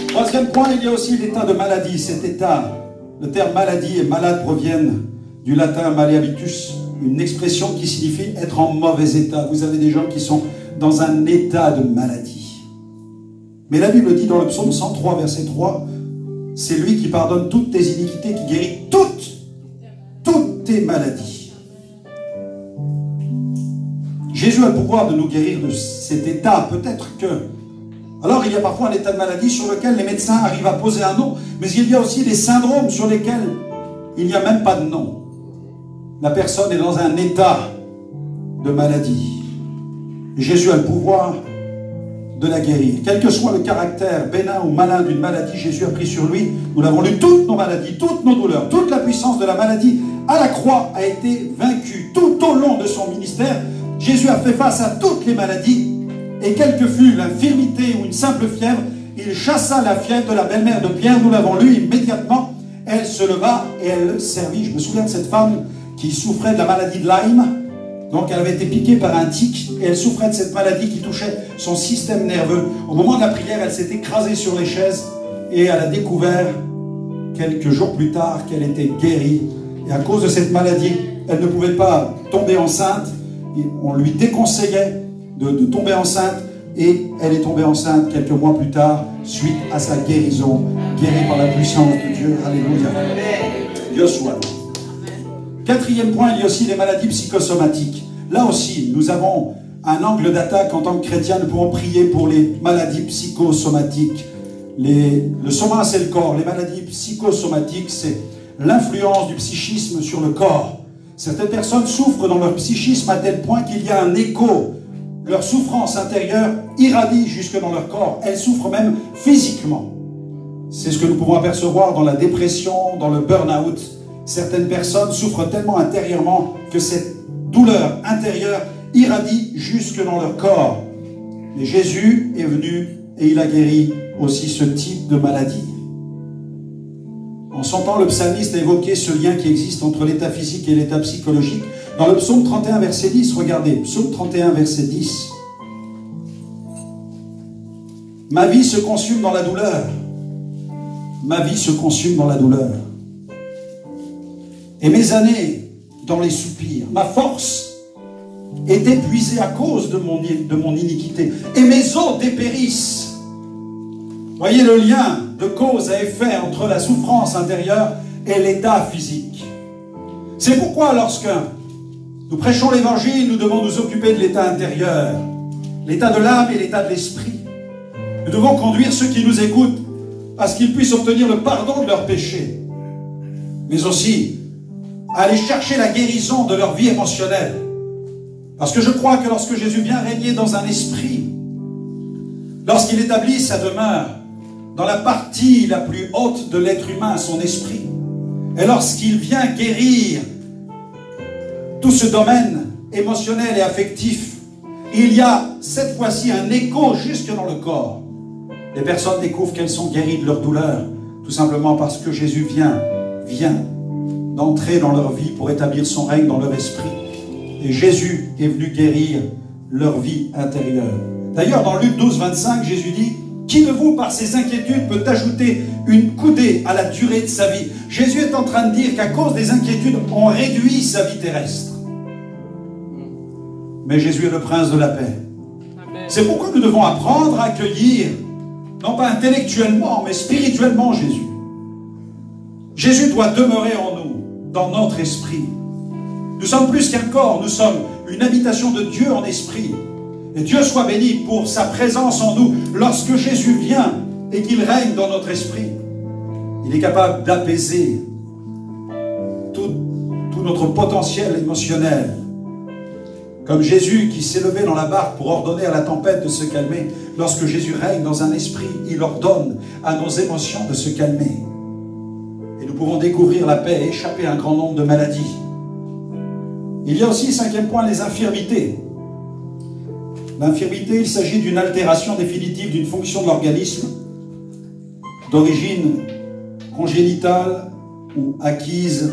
Troisième point, il y a aussi l'état de maladie. Cet état, le terme maladie et malade proviennent du latin malehabitus, une expression qui signifie être en mauvais état. Vous avez des gens qui sont dans un état de maladie. Mais la Bible dit dans le psaume 103, verset 3, c'est lui qui pardonne toutes tes iniquités, qui guérit toutes tes maladies. Jésus a le pouvoir de nous guérir de cet état. Peut-être que... Alors, il y a parfois un état de maladie sur lequel les médecins arrivent à poser un nom, mais il y a aussi des syndromes sur lesquels il n'y a même pas de nom. La personne est dans un état de maladie. Jésus a le pouvoir de la guérir. Quel que soit le caractère bénin ou malin d'une maladie, Jésus a pris sur lui, nous l'avons lu, toutes nos maladies, toutes nos douleurs, toute la puissance de la maladie à la croix a été vaincue. Tout au long de son ministère, Jésus a fait face à toutes les maladies, et quelle que fût l'infirmité ou une simple fièvre, il chassa la fièvre de la belle-mère de Pierre, nous l'avons lu immédiatement, elle se leva et elle le servit. Je me souviens de cette femme qui souffrait de la maladie de Lyme. Donc elle avait été piquée par un tic et elle souffrait de cette maladie qui touchait son système nerveux. Au moment de la prière, elle s'est écrasée sur les chaises et elle a découvert quelques jours plus tard qu'elle était guérie. Et à cause de cette maladie, elle ne pouvait pas tomber enceinte. On lui déconseillait de tomber enceinte et elle est tombée enceinte quelques mois plus tard suite à sa guérison, guérie par la puissance de Dieu. Alléluia. Dieu soit loué. Quatrième point, il y a aussi les maladies psychosomatiques. Là aussi, nous avons un angle d'attaque en tant que chrétiens. Nous pouvons prier pour les maladies psychosomatiques. Le soma, c'est le corps. Les maladies psychosomatiques, c'est l'influence du psychisme sur le corps. Certaines personnes souffrent dans leur psychisme à tel point qu'il y a un écho. Leur souffrance intérieure irradie jusque dans leur corps. Elles souffrent même physiquement. C'est ce que nous pouvons apercevoir dans la dépression, dans le burn-out. Certaines personnes souffrent tellement intérieurement que cette douleur intérieure irradie jusque dans leur corps. Mais Jésus est venu et il a guéri aussi ce type de maladie. En son temps, le psalmiste a évoqué ce lien qui existe entre l'état physique et l'état psychologique. Dans le psaume 31, verset 10, regardez, psaume 31, verset 10. Ma vie se consume dans la douleur. Ma vie se consume dans la douleur. Et mes années dans les soupirs. Ma force est épuisée à cause de mon iniquité. Et mes os dépérissent. Voyez le lien de cause à effet entre la souffrance intérieure et l'état physique. C'est pourquoi lorsque nous prêchons l'évangile, nous devons nous occuper de l'état intérieur, l'état de l'âme et l'état de l'esprit. Nous devons conduire ceux qui nous écoutent à ce qu'ils puissent obtenir le pardon de leurs péchés, mais aussi à aller chercher la guérison de leur vie émotionnelle. Parce que je crois que lorsque Jésus vient régner dans un esprit, lorsqu'il établit sa demeure dans la partie la plus haute de l'être humain, son esprit, et lorsqu'il vient guérir tout ce domaine émotionnel et affectif, il y a cette fois-ci un écho jusque dans le corps. Les personnes découvrent qu'elles sont guéries de leur douleur, tout simplement parce que Jésus vient d'entrer dans leur vie pour établir son règne dans leur esprit. Et Jésus est venu guérir leur vie intérieure. D'ailleurs, dans Luc 12, 25, Jésus dit « Qui de vous, par ses inquiétudes, peut ajouter une coudée à la durée de sa vie ?» Jésus est en train de dire qu'à cause des inquiétudes, on réduit sa vie terrestre. Mais Jésus est le prince de la paix. C'est pourquoi nous devons apprendre à accueillir, non pas intellectuellement, mais spirituellement Jésus. Jésus doit demeurer en nous, dans notre esprit. Nous sommes plus qu'un corps, nous sommes une habitation de Dieu en esprit. Et Dieu soit béni pour sa présence en nous lorsque Jésus vient et qu'il règne dans notre esprit. Il est capable d'apaiser tout notre potentiel émotionnel. Comme Jésus qui s'est levé dans la barque pour ordonner à la tempête de se calmer. Lorsque Jésus règne dans un esprit, il ordonne à nos émotions de se calmer. Et nous pouvons découvrir la paix et échapper à un grand nombre de maladies. Il y a aussi, 5e point, les infirmités. L'infirmité, il s'agit d'une altération définitive d'une fonction de l'organisme, d'origine congénitale ou acquise.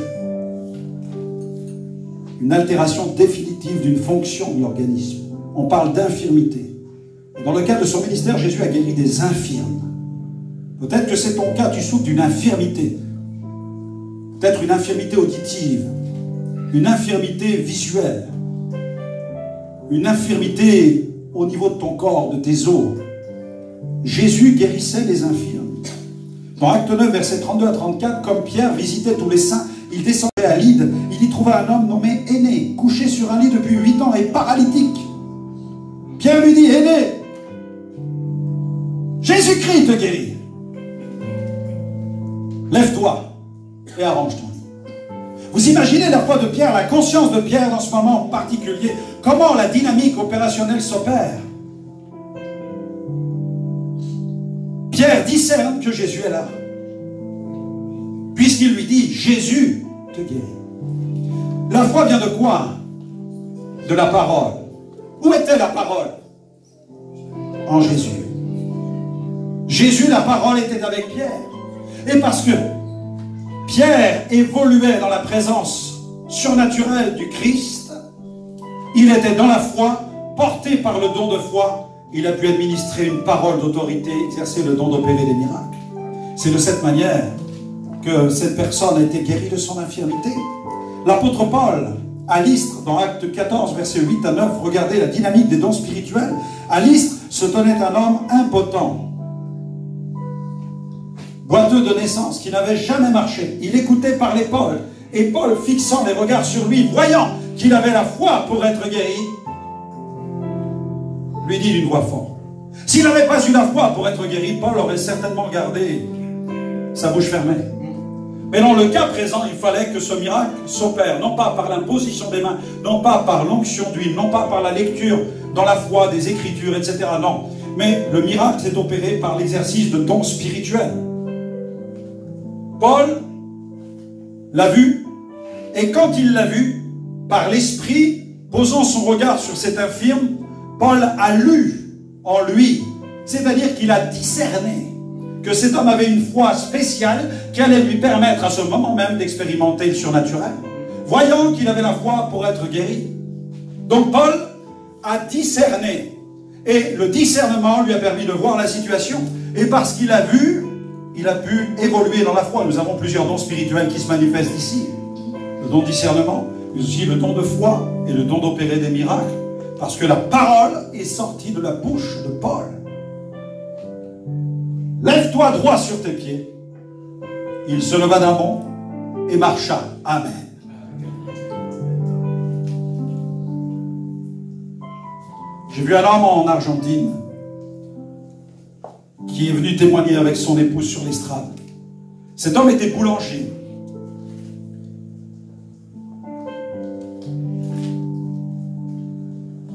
Une altération définitive d'une fonction de l'organisme. On parle d'infirmité. Dans le cas de son ministère, Jésus a guéri des infirmes. Peut-être que c'est ton cas, tu souffres d'une infirmité. Peut-être une infirmité auditive, une infirmité visuelle, une infirmité au niveau de ton corps, de tes os. Jésus guérissait les infirmes. Dans Acte 9, versets 32 à 34, comme Pierre visitait tous les saints, il descendait à Lyde, il y trouva un homme nommé Aîné, couché sur un lit depuis 8 ans et paralytique. Pierre lui dit, Aîné, Jésus-Christ te guérit. Lève-toi et arrange ton lit. Vous imaginez la foi de Pierre, la conscience de Pierre dans ce moment particulier, comment la dynamique opérationnelle s'opère. Pierre discerne que Jésus est là. Puisqu'il lui dit, Jésus te guérit. La foi vient de quoi? De la parole. Où était la parole? En Jésus. Jésus, la parole, était avec Pierre. Et parce que Pierre évoluait dans la présence surnaturelle du Christ, il était dans la foi, porté par le don de foi, il a pu administrer une parole d'autorité, exercer le don d'opérer des miracles. C'est de cette manière que cette personne a été guérie de son infirmité. L'apôtre Paul, à Lystre, dans Acte 14, versets 8 à 9, regardez la dynamique des dons spirituels. À Lystre se tenait un homme impotent, boiteux de naissance, qui n'avait jamais marché. Il écoutait parler Paul, et Paul, fixant les regards sur lui, voyant qu'il avait la foi pour être guéri, lui dit d'une voix forte. S'il n'avait pas eu la foi pour être guéri, Paul aurait certainement gardé sa bouche fermée. Mais dans le cas présent, il fallait que ce miracle s'opère, non pas par l'imposition des mains, non pas par l'onction d'huile, non pas par la lecture dans la foi des Écritures, etc. Non, mais le miracle s'est opéré par l'exercice de dons spirituels. Paul l'a vu, et quand il l'a vu, par l'Esprit, posant son regard sur cet infirme, Paul a lu en lui, c'est-à-dire qu'il a discerné que cet homme avait une foi spéciale qui allait lui permettre à ce moment même d'expérimenter le surnaturel, voyant qu'il avait la foi pour être guéri. Donc Paul a discerné, et le discernement lui a permis de voir la situation, et parce qu'il a vu, il a pu évoluer dans la foi. Nous avons plusieurs dons spirituels qui se manifestent ici. Le don de discernement, mais aussi le don de foi et le don d'opérer des miracles, parce que la parole est sortie de la bouche de Paul. Lève-toi droit sur tes pieds. Il se leva d'un bond et marcha. Amen. J'ai vu un homme en Argentine qui est venu témoigner avec son épouse sur l'estrade. Cet homme était boulanger.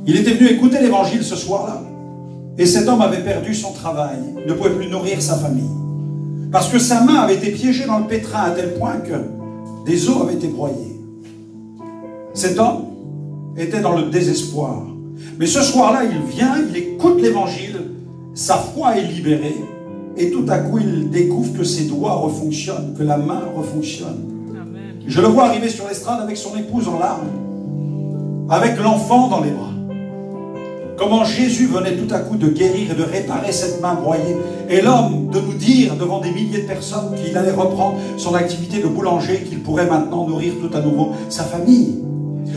Il était venu écouter l'évangile ce soir-là. Et cet homme avait perdu son travail, ne pouvait plus nourrir sa famille. Parce que sa main avait été piégée dans le pétrin à tel point que des os avaient été broyés. Cet homme était dans le désespoir. Mais ce soir-là, il vient, il écoute l'évangile, sa foi est libérée, et tout à coup, il découvre que ses doigts refonctionnent, que la main refonctionne. Amen. Je le vois arriver sur l'estrade avec son épouse en larmes, avec l'enfant dans les bras. Comment Jésus venait tout à coup de guérir et de réparer cette main broyée. Et l'homme de nous dire devant des milliers de personnes qu'il allait reprendre son activité de boulanger, qu'il pourrait maintenant nourrir tout à nouveau sa famille.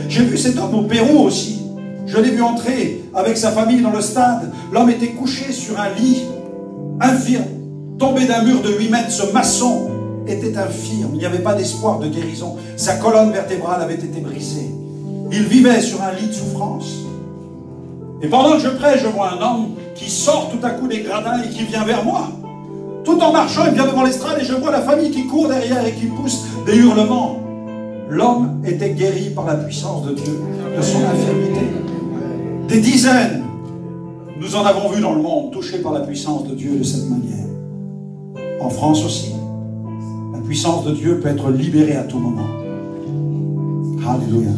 J'ai vu cet homme au Pérou aussi. Je l'ai vu entrer avec sa famille dans le stade. L'homme était couché sur un lit, infirme, tombé d'un mur de 8 mètres. Ce maçon était infirme. Il n'y avait pas d'espoir de guérison. Sa colonne vertébrale avait été brisée. Il vivait sur un lit de souffrance. Et pendant que je prêche, je vois un homme qui sort tout à coup des gradins et qui vient vers moi. Tout en marchant, il vient devant l'estrade et je vois la famille qui court derrière et qui pousse des hurlements. L'homme était guéri par la puissance de Dieu, de son infirmité. Des dizaines, nous en avons vu dans le monde, touchés par la puissance de Dieu de cette manière. En France aussi, la puissance de Dieu peut être libérée à tout moment. Alléluia.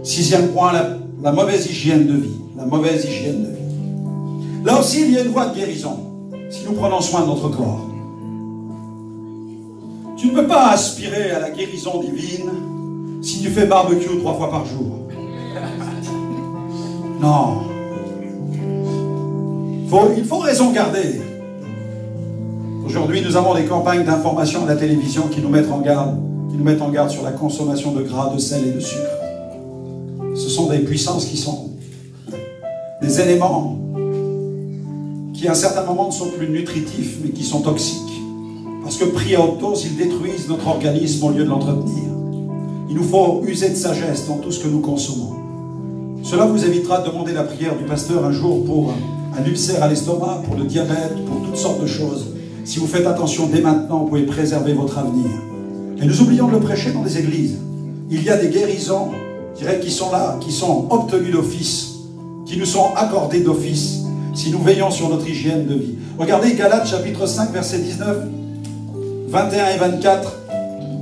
6e point, la mauvaise hygiène de vie. La mauvaise hygiène de vie. Là aussi, il y a une voie de guérison, si nous prenons soin de notre corps. Tu ne peux pas aspirer à la guérison divine si tu fais barbecue 3 fois par jour. Non. Il faut raison garder. Aujourd'hui, nous avons des campagnes d'information à la télévision qui nous mettent en garde sur la consommation de gras, de sel et de sucre. Ce sont des puissances qui sont des éléments qui à un certain moment ne sont plus nutritifs, mais qui sont toxiques. Parce que pris à haute dose, ils détruisent notre organisme au lieu de l'entretenir. Il nous faut user de sagesse dans tout ce que nous consommons. Cela vous évitera de demander la prière du pasteur un jour pour un ulcère à l'estomac, pour le diabète, pour toutes sortes de choses. Si vous faites attention dès maintenant, vous pouvez préserver votre avenir. Et nous oublions de le prêcher dans les églises. Il y a des guérisons, je dirais, qui sont là, qui sont obtenues d'office, qui nous sont accordées d'office, si nous veillons sur notre hygiène de vie. Regardez Galates chapitre 5, verset 19, 21 et 24.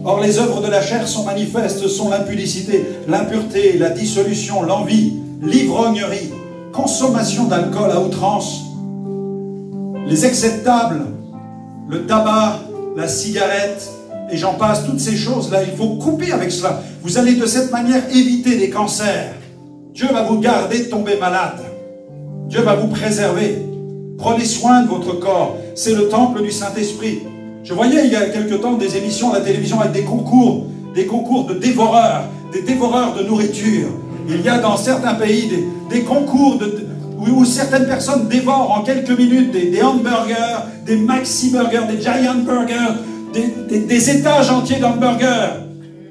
Or les œuvres de la chair sont manifestes, sont l'impudicité, l'impureté, la dissolution, l'envie, l'ivrognerie, consommation d'alcool à outrance, les excès de table, le tabac, la cigarette, et j'en passe, toutes ces choses-là, il faut couper avec cela. Vous allez de cette manière éviter des cancers. Dieu va vous garder de tomber malade. Dieu va vous préserver. Prenez soin de votre corps. C'est le temple du Saint-Esprit. Je voyais il y a quelque temps des émissions à la télévision avec des concours de dévoreurs, des dévoreurs de nourriture. Il y a dans certains pays des concours où certaines personnes dévorent en quelques minutes des hamburgers, des maxi burgers, des giant burgers, des étages entiers d'hamburgers,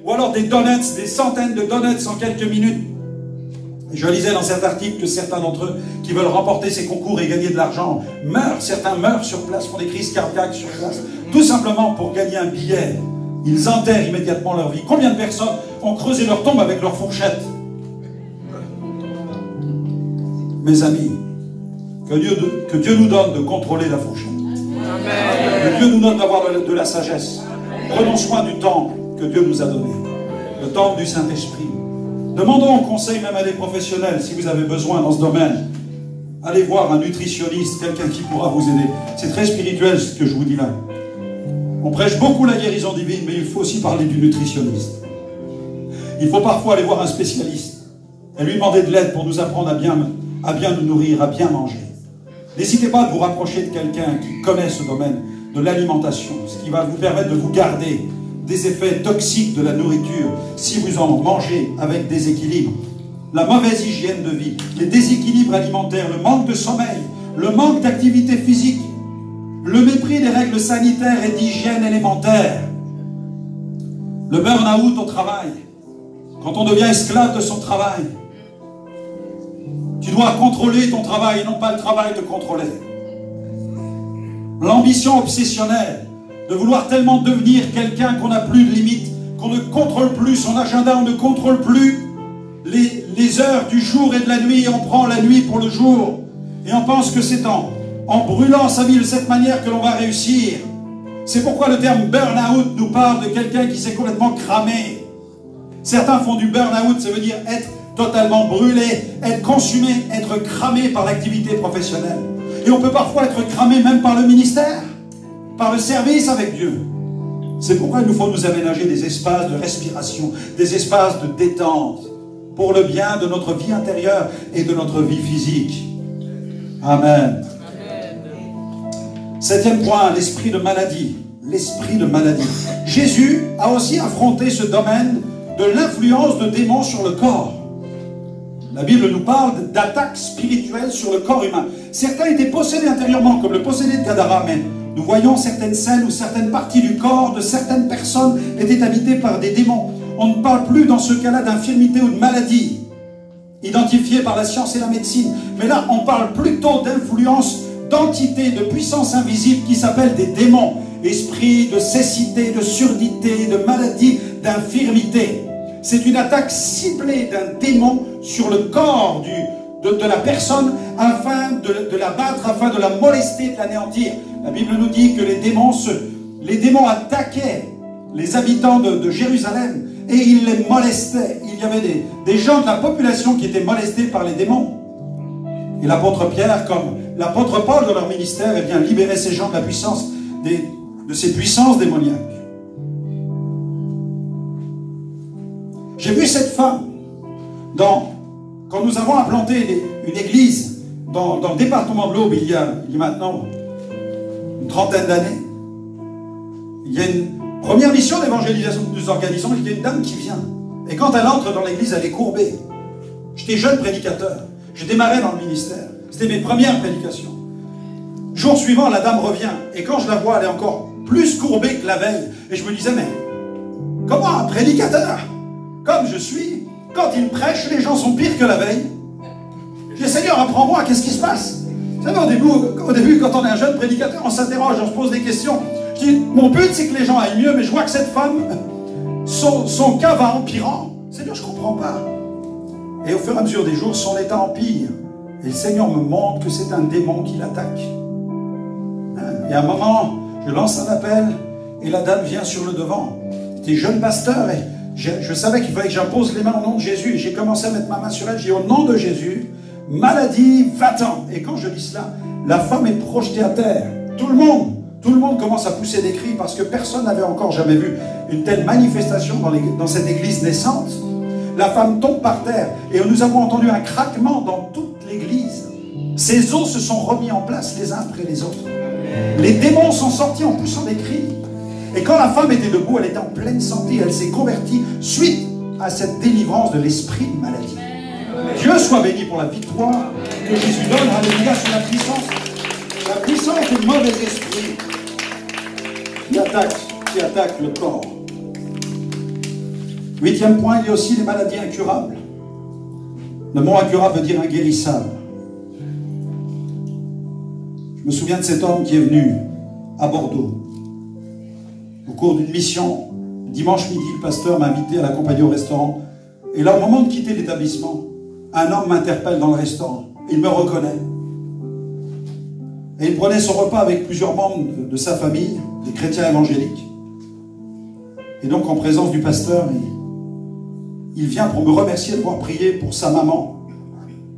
ou alors des donuts, des centaines de donuts en quelques minutes. Et je lisais dans cet article que certains d'entre eux qui veulent remporter ces concours et gagner de l'argent meurent. Certains meurent sur place, font des crises cardiaques sur place, tout simplement pour gagner un billet. Ils enterrent immédiatement leur vie. Combien de personnes ont creusé leur tombe avec leur fourchette? Mes amis, que Dieu nous donne de contrôler la fourchette. Amen. Que Dieu nous donne d'avoir de la sagesse. Prenons soin du temple que Dieu nous a donné, le temple du Saint-Esprit. Demandons conseil même à des professionnels si vous avez besoin dans ce domaine. Allez voir un nutritionniste, quelqu'un qui pourra vous aider. C'est très spirituel ce que je vous dis là. On prêche beaucoup la guérison divine, mais il faut aussi parler du nutritionniste. Il faut parfois aller voir un spécialiste et lui demander de l'aide pour nous apprendre à bien nous nourrir, à bien manger. N'hésitez pas à vous rapprocher de quelqu'un qui connaît ce domaine de l'alimentation, ce qui va vous permettre de vous garder des effets toxiques de la nourriture si vous en mangez avec déséquilibre. La mauvaise hygiène de vie, les déséquilibres alimentaires, le manque de sommeil, le manque d'activité physique, le mépris des règles sanitaires et d'hygiène élémentaire, le burn-out au travail, quand on devient esclave de son travail. Tu dois contrôler ton travail et non pas le travail te contrôler. L'ambition obsessionnelle de vouloir tellement devenir quelqu'un qu'on n'a plus de limites, qu'on ne contrôle plus son agenda, on ne contrôle plus les heures du jour et de la nuit, on prend la nuit pour le jour et on pense que c'est en brûlant sa vie de cette manière que l'on va réussir. C'est pourquoi le terme burn-out nous parle de quelqu'un qui s'est complètement cramé. Certains font du burn-out, ça veut dire être totalement brûlé, être consumé, être cramé par l'activité professionnelle. Et on peut parfois être cramé même par le ministère, par le service avec Dieu. C'est pourquoi il nous faut nous aménager des espaces de respiration, des espaces de détente, pour le bien de notre vie intérieure et de notre vie physique. Amen. 7e point, l'esprit de maladie. L'esprit de maladie. Jésus a aussi affronté ce domaine de l'influence de démons sur le corps. La Bible nous parle d'attaques spirituelles sur le corps humain. Certains étaient possédés intérieurement, comme le possédé de Gadara, mais nous voyons certaines scènes où certaines parties du corps de certaines personnes étaient habitées par des démons. On ne parle plus dans ce cas-là d'infirmité ou de maladie, identifiée par la science et la médecine. Mais là, on parle plutôt d'influence d'entités, de puissances invisibles qui s'appellent des démons. Esprits de cécité, de surdité, de maladie, d'infirmité. C'est une attaque ciblée d'un démon sur le corps de la personne afin de la battre, afin de la molester, de l'anéantir. La Bible nous dit que les démons attaquaient les habitants de Jérusalem et ils les molestaient. Il y avait des gens de la population qui étaient molestés par les démons. Et l'apôtre Pierre, comme l'apôtre Paul de leur ministère, eh bien, libérait ces gens de la puissance, de ces puissances démoniaques. J'ai vu cette femme quand nous avons implanté une église dans le département de l'Aube il y a maintenant une trentaine d'années. Il y a une première mission d'évangélisation que nous organisons. Il y a une dame qui vient. Et quand elle entre dans l'église, elle est courbée. J'étais jeune prédicateur. Je démarrais dans le ministère. C'était mes premières prédications. Jour suivant, la dame revient. Et quand je la vois, elle est encore plus courbée que la veille. Et je me disais, mais comment un prédicateur, comme je suis, quand il prêche, les gens sont pires que la veille? Je dis, Seigneur, apprends-moi, qu'est-ce qui se passe? Vous savez, au début, quand on est un jeune prédicateur, on s'interroge, on se pose des questions. Je dis, mon but, c'est que les gens aillent mieux, mais je vois que cette femme, son cas va empirant. Seigneur, je ne comprends pas. Et au fur et à mesure des jours, son état empire. Et le Seigneur me montre que c'est un démon qui l'attaque. Et à un moment, je lance un appel, et la dame vient sur le devant. J'étais jeune pasteur, et je savais qu'il fallait que j'impose les mains au nom de Jésus. Et j'ai commencé à mettre ma main sur elle. J'ai dit, au nom de Jésus, maladie, va-t'en. Et quand je dis cela, la femme est projetée à terre. Tout le monde commence à pousser des cris parce que personne n'avait encore jamais vu une telle manifestation dans cette église naissante. La femme tombe par terre et nous avons entendu un craquement dans toute l'église. Ces os se sont remis en place les uns après les autres. Les démons sont sortis en poussant des cris. Et quand la femme était debout, elle était en pleine santé. Elle s'est convertie suite à cette délivrance de l'esprit de maladie. Dieu soit béni pour la victoire que Jésus donne, alléluia, sur la puissance du mauvais esprit qui attaque le corps. 8e point, il y a aussi les maladies incurables. Le mot incurable veut dire inguérissable. Je me souviens de cet homme qui est venu à Bordeaux. Au cours d'une mission, dimanche midi, le pasteur m'a invité à l'accompagner au restaurant. Et là, au moment de quitter l'établissement, un homme m'interpelle dans le restaurant. Il me reconnaît. Et il prenait son repas avec plusieurs membres de sa famille, des chrétiens évangéliques. Et donc, en présence du pasteur, il vient pour me remercier d'avoir prié pour sa maman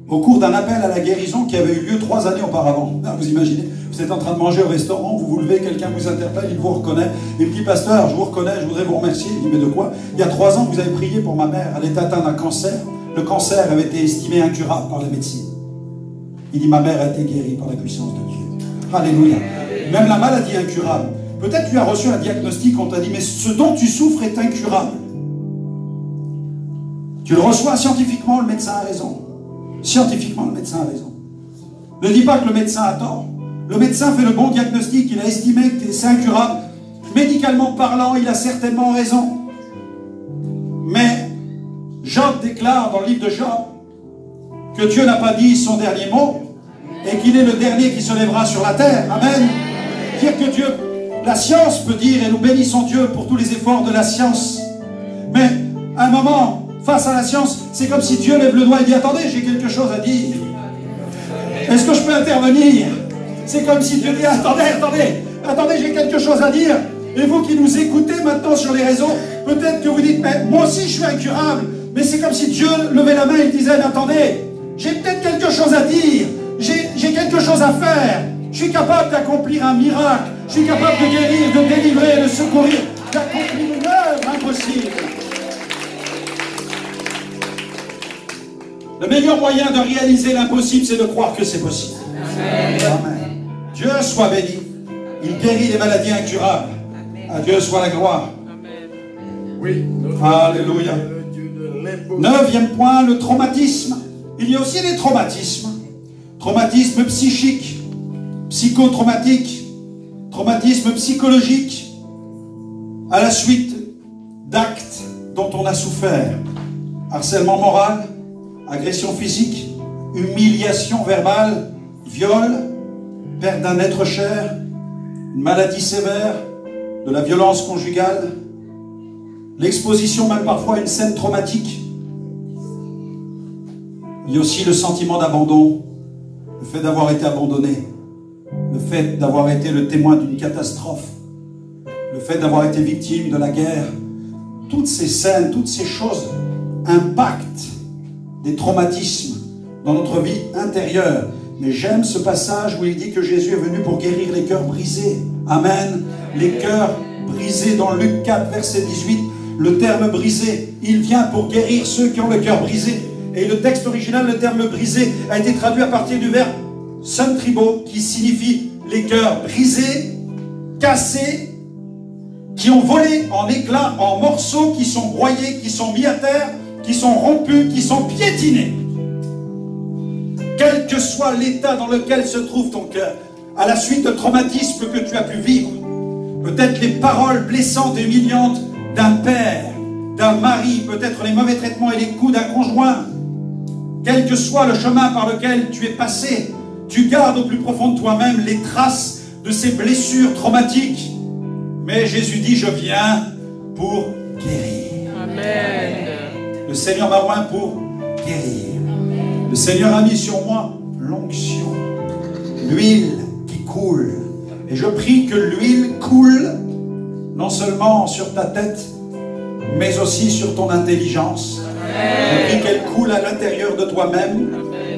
au cours d'un appel à la guérison qui avait eu lieu 3 années auparavant. Vous imaginez, vous êtes en train de manger au restaurant, vous vous levez, quelqu'un vous interpelle, il vous reconnaît. Et puis, pasteur, je vous reconnais, je voudrais vous remercier. Il dit, mais de quoi? Il y a 3 ans, vous avez prié pour ma mère. Elle est atteinte d'un cancer. Le cancer avait été estimé incurable par la médecine. Il dit, ma mère a été guérie par la puissance de Dieu. Alléluia. Même la maladie incurable. Peut-être tu as reçu un diagnostic, on t'a dit, mais ce dont tu souffres est incurable. Tu le reçois scientifiquement, le médecin a raison. Scientifiquement, le médecin a raison. Ne dis pas que le médecin a tort. Le médecin fait le bon diagnostic, il a estimé que c'est incurable. Médicalement parlant, il a certainement raison. Mais Job déclare dans le livre de Job que Dieu n'a pas dit son dernier mot et qu'il est le dernier qui se lèvera sur la terre. Amen. Dire que Dieu, la science peut dire, et nous bénissons Dieu pour tous les efforts de la science. Mais à un moment, face à la science, c'est comme si Dieu lève le doigt et dit, attendez, j'ai quelque chose à dire. Est-ce que je peux intervenir? C'est comme si Dieu dit, attendez, j'ai quelque chose à dire. Et vous qui nous écoutez maintenant sur les réseaux, peut-être que vous dites, mais moi aussi je suis incurable. Mais c'est comme si Dieu levait la main et disait, attendez, j'ai peut-être quelque chose à dire. J'ai quelque chose à faire. Je suis capable d'accomplir un miracle. Je suis capable de guérir, de délivrer, de secourir, d'accomplir une œuvre impossible. Le meilleur moyen de réaliser l'impossible, c'est de croire que c'est possible. Amen. Dieu soit béni. Il guérit les maladies incurables. À Dieu soit la gloire. Oui. Alléluia. 9e point, le traumatisme. Il y a aussi des traumatismes. Traumatisme psychique, psychotraumatique, traumatisme psychologique, à la suite d'actes dont on a souffert. Harcèlement moral, agression physique, humiliation verbale, viol, perte d'un être cher, une maladie sévère, de la violence conjugale, l'exposition même parfois à une scène traumatique. Il y a aussi le sentiment d'abandon, le fait d'avoir été abandonné, le fait d'avoir été le témoin d'une catastrophe, le fait d'avoir été victime de la guerre. Toutes ces scènes, toutes ces choses impactent des traumatismes dans notre vie intérieure. Mais j'aime ce passage où il dit que Jésus est venu pour guérir les cœurs brisés. Amen. Les cœurs brisés dans Luc 4, verset 18. Le terme brisé, il vient pour guérir ceux qui ont le cœur brisé. Et le texte original, le terme brisé, a été traduit à partir du verbe suntribo, qui signifie les cœurs brisés, cassés, qui ont volé en éclats, en morceaux, qui sont broyés, qui sont mis à terre, qui sont rompus, qui sont piétinés. Quel que soit l'état dans lequel se trouve ton cœur, à la suite de traumatismes que tu as pu vivre, peut-être les paroles blessantes et humiliantes d'un père, d'un mari, peut-être les mauvais traitements et les coups d'un conjoint, quel que soit le chemin par lequel tu es passé, tu gardes au plus profond de toi-même les traces de ces blessures traumatiques. Mais Jésus dit, je viens pour guérir. Amen. Le Seigneur m'a oint pour guérir. Amen. Le Seigneur a mis sur moi l'onction, l'huile qui coule. Et je prie que l'huile coule non seulement sur ta tête, mais aussi sur ton intelligence. Amen. Je prie qu'elle coule à l'intérieur de toi-même.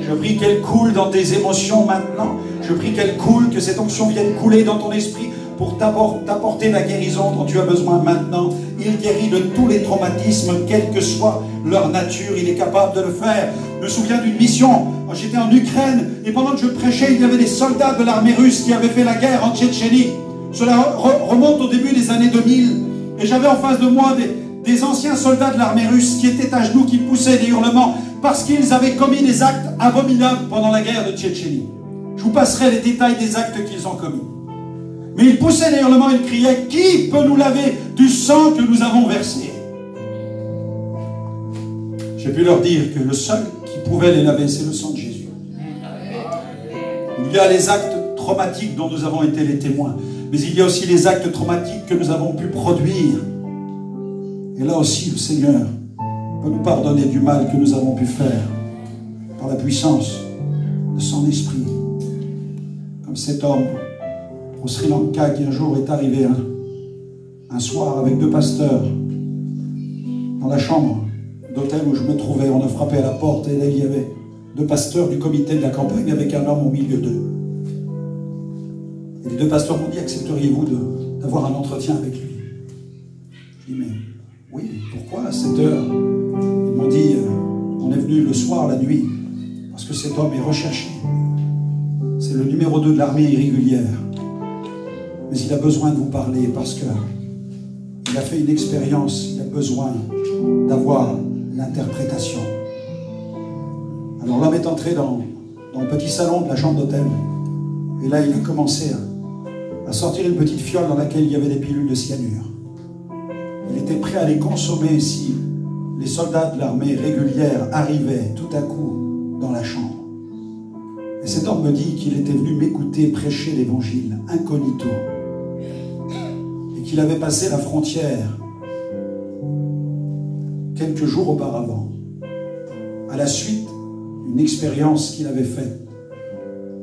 Je prie qu'elle coule dans tes émotions maintenant. Je prie qu'elle coule, que cette onction vienne couler dans ton esprit pour t'apporter la guérison dont tu as besoin maintenant. Il guérit de tous les traumatismes, quelle que soit leur nature, il est capable de le faire. Je me souviens d'une mission, j'étais en Ukraine, et pendant que je prêchais, il y avait des soldats de l'armée russe qui avaient fait la guerre en Tchétchénie. Cela remonte au début des années 2000, et j'avais en face de moi des anciens soldats de l'armée russe qui étaient à genoux, qui poussaient des hurlements, parce qu'ils avaient commis des actes abominables pendant la guerre de Tchétchénie. Je vous passerai les détails des actes qu'ils ont commis. Mais ils poussaient des hurlements, ils criaient, qui peut nous laver du sang que nous avons versé? J'ai pu leur dire que le seul qui pouvait les laver, c'est le sang de Jésus. Il y a les actes traumatiques dont nous avons été les témoins, mais il y a aussi les actes traumatiques que nous avons pu produire. Et là aussi, le Seigneur peut nous pardonner du mal que nous avons pu faire par la puissance de son esprit. Comme cet homme au Sri Lanka qui un jour est arrivé un soir avec deux pasteurs dans la chambre d'hôtel où je me trouvais. On a frappé à la porte et là il y avait deux pasteurs du comité de la campagne avec un homme au milieu d'eux. Et les deux pasteurs m'ont dit, accepteriez-vous d'avoir un entretien avec lui? Je dis, mais oui, pourquoi à cette heure? Ils m'ont dit, on est venu le soir, la nuit, parce que cet homme est recherché. C'est le numéro 2 de l'armée irrégulière. Mais il a besoin de vous parler parce qu'il a fait une expérience, il a besoin d'avoir l'interprétation. Alors l'homme est entré dans le petit salon de la chambre d'hôtel. Et là, il a commencé à sortir une petite fiole dans laquelle il y avait des pilules de cyanure. Il était prêt à les consommer si les soldats de l'armée régulière arrivaient tout à coup dans la chambre. Et cet homme me dit qu'il était venu m'écouter prêcher l'évangile incognito. Et qu'il avait passé la frontière quelques jours auparavant, à la suite d'une expérience qu'il avait faite.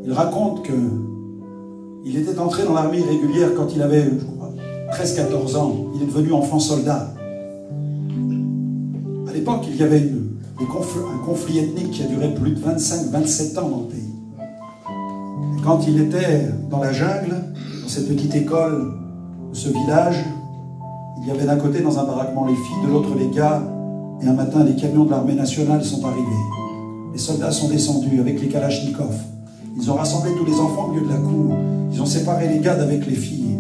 Il raconte qu'il était entré dans l'armée irrégulière quand il avait, je crois, 13-14 ans. Il est devenu enfant soldat. À l'époque, il y avait un conflit ethnique qui a duré plus de 25-27 ans dans le pays. Et quand il était dans la jungle, dans cette petite école de ce village, il y avait d'un côté dans un baraquement les filles, de l'autre les gars, et un matin, les camions de l'armée nationale sont arrivés. Les soldats sont descendus avec les kalachnikovs. Ils ont rassemblé tous les enfants au milieu de la cour. Ils ont séparé les gars d'avec les filles.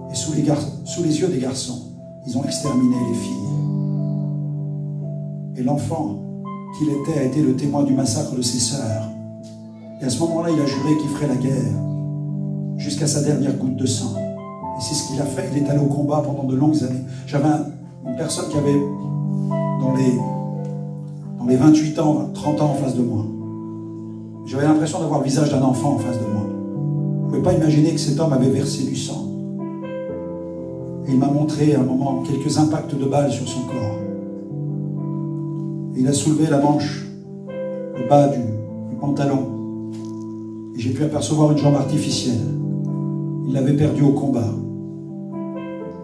Et sous les yeux des garçons, ils ont exterminé les filles. Et l'enfant qu'il était a été le témoin du massacre de ses sœurs. Et à ce moment-là, il a juré qu'il ferait la guerre jusqu'à sa dernière goutte de sang. Et c'est ce qu'il a fait. Il est allé au combat pendant de longues années. J'avais une personne qui avait dans les 28 ans, 30 ans en face de moi. J'avais l'impression d'avoir le visage d'un enfant en face de moi. Vous ne pouvez pas imaginer que cet homme avait versé du sang. Et il m'a montré à un moment quelques impacts de balles sur son corps. Et il a soulevé la manche, le bas du pantalon. Et j'ai pu apercevoir une jambe artificielle. Il l'avait perdue au combat.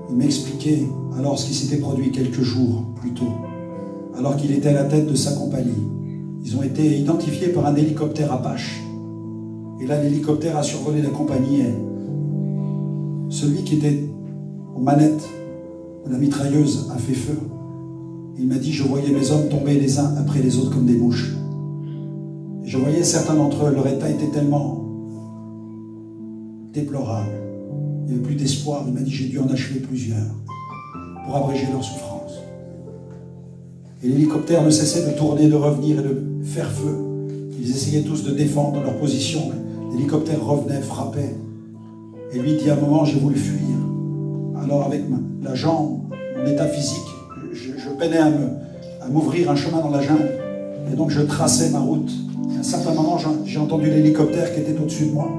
Il m'expliquait alors ce qui s'était produit quelques jours plus tôt, alors qu'il était à la tête de sa compagnie. Ils ont été identifiés par un hélicoptère Apache. Et là, l'hélicoptère a survolé la compagnie. Et celui qui était aux manettes de la mitrailleuse a fait feu. Il m'a dit, je voyais mes hommes tomber les uns après les autres comme des mouches. Et je voyais certains d'entre eux, leur état était tellement déplorable. Il n'y avait plus d'espoir. Il m'a dit, j'ai dû en achever plusieurs pour abréger leur souffrance. Et l'hélicoptère ne cessait de tourner, de revenir et de faire feu. Ils essayaient tous de défendre leur position. L'hélicoptère revenait, frappait. Et lui dit, à un moment, j'ai voulu fuir. Alors avec la jambe, mon état physique, je peinais à m'ouvrir un chemin dans la jungle. Et donc je traçais ma route. Et à un certain moment, j'ai entendu l'hélicoptère qui était au-dessus de moi.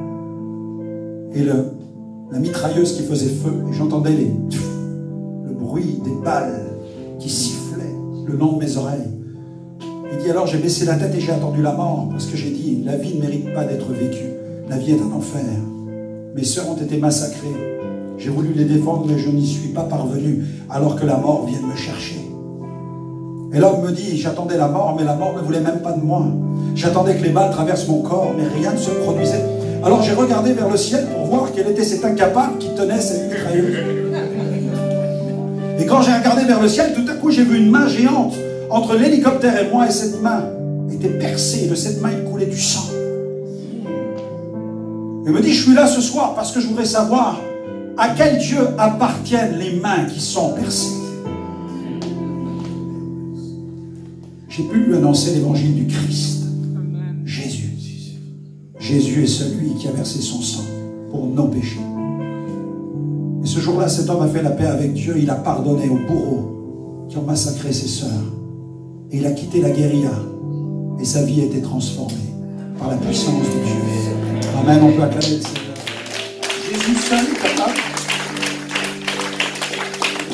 Et la mitrailleuse qui faisait feu. Et j'entendais le bruit des balles qui sifflaient le long de mes oreilles. Il dit, alors j'ai baissé la tête et j'ai attendu la mort. Parce que j'ai dit, la vie ne mérite pas d'être vécue. La vie est un enfer. Mes sœurs ont été massacrées. J'ai voulu les défendre, mais je n'y suis pas parvenu, alors que la mort vient me chercher. Et l'homme me dit, j'attendais la mort, mais la mort ne voulait même pas de moi. J'attendais que les balles traversent mon corps, mais rien ne se produisait. Alors j'ai regardé vers le ciel pour voir quel était cet incapable qui tenait cette mitrailleuse. Et quand j'ai regardé vers le ciel, tout à coup j'ai vu une main géante entre l'hélicoptère et moi, et cette main était percée, et de cette main il coulait du sang. Il me dit, je suis là ce soir parce que je voudrais savoir à quel Dieu appartiennent les mains qui sont percées. J'ai pu lui annoncer l'évangile du Christ. Jésus. Jésus est celui qui a versé son sang pour nos péchés. Et ce jour-là, cet homme a fait la paix avec Dieu. Il a pardonné aux bourreaux qui ont massacré ses sœurs. Et il a quitté la guérilla. Et sa vie a été transformée par la puissance de Dieu. Amen, on peut acclamer le Seigneur. Jésus seul est capable.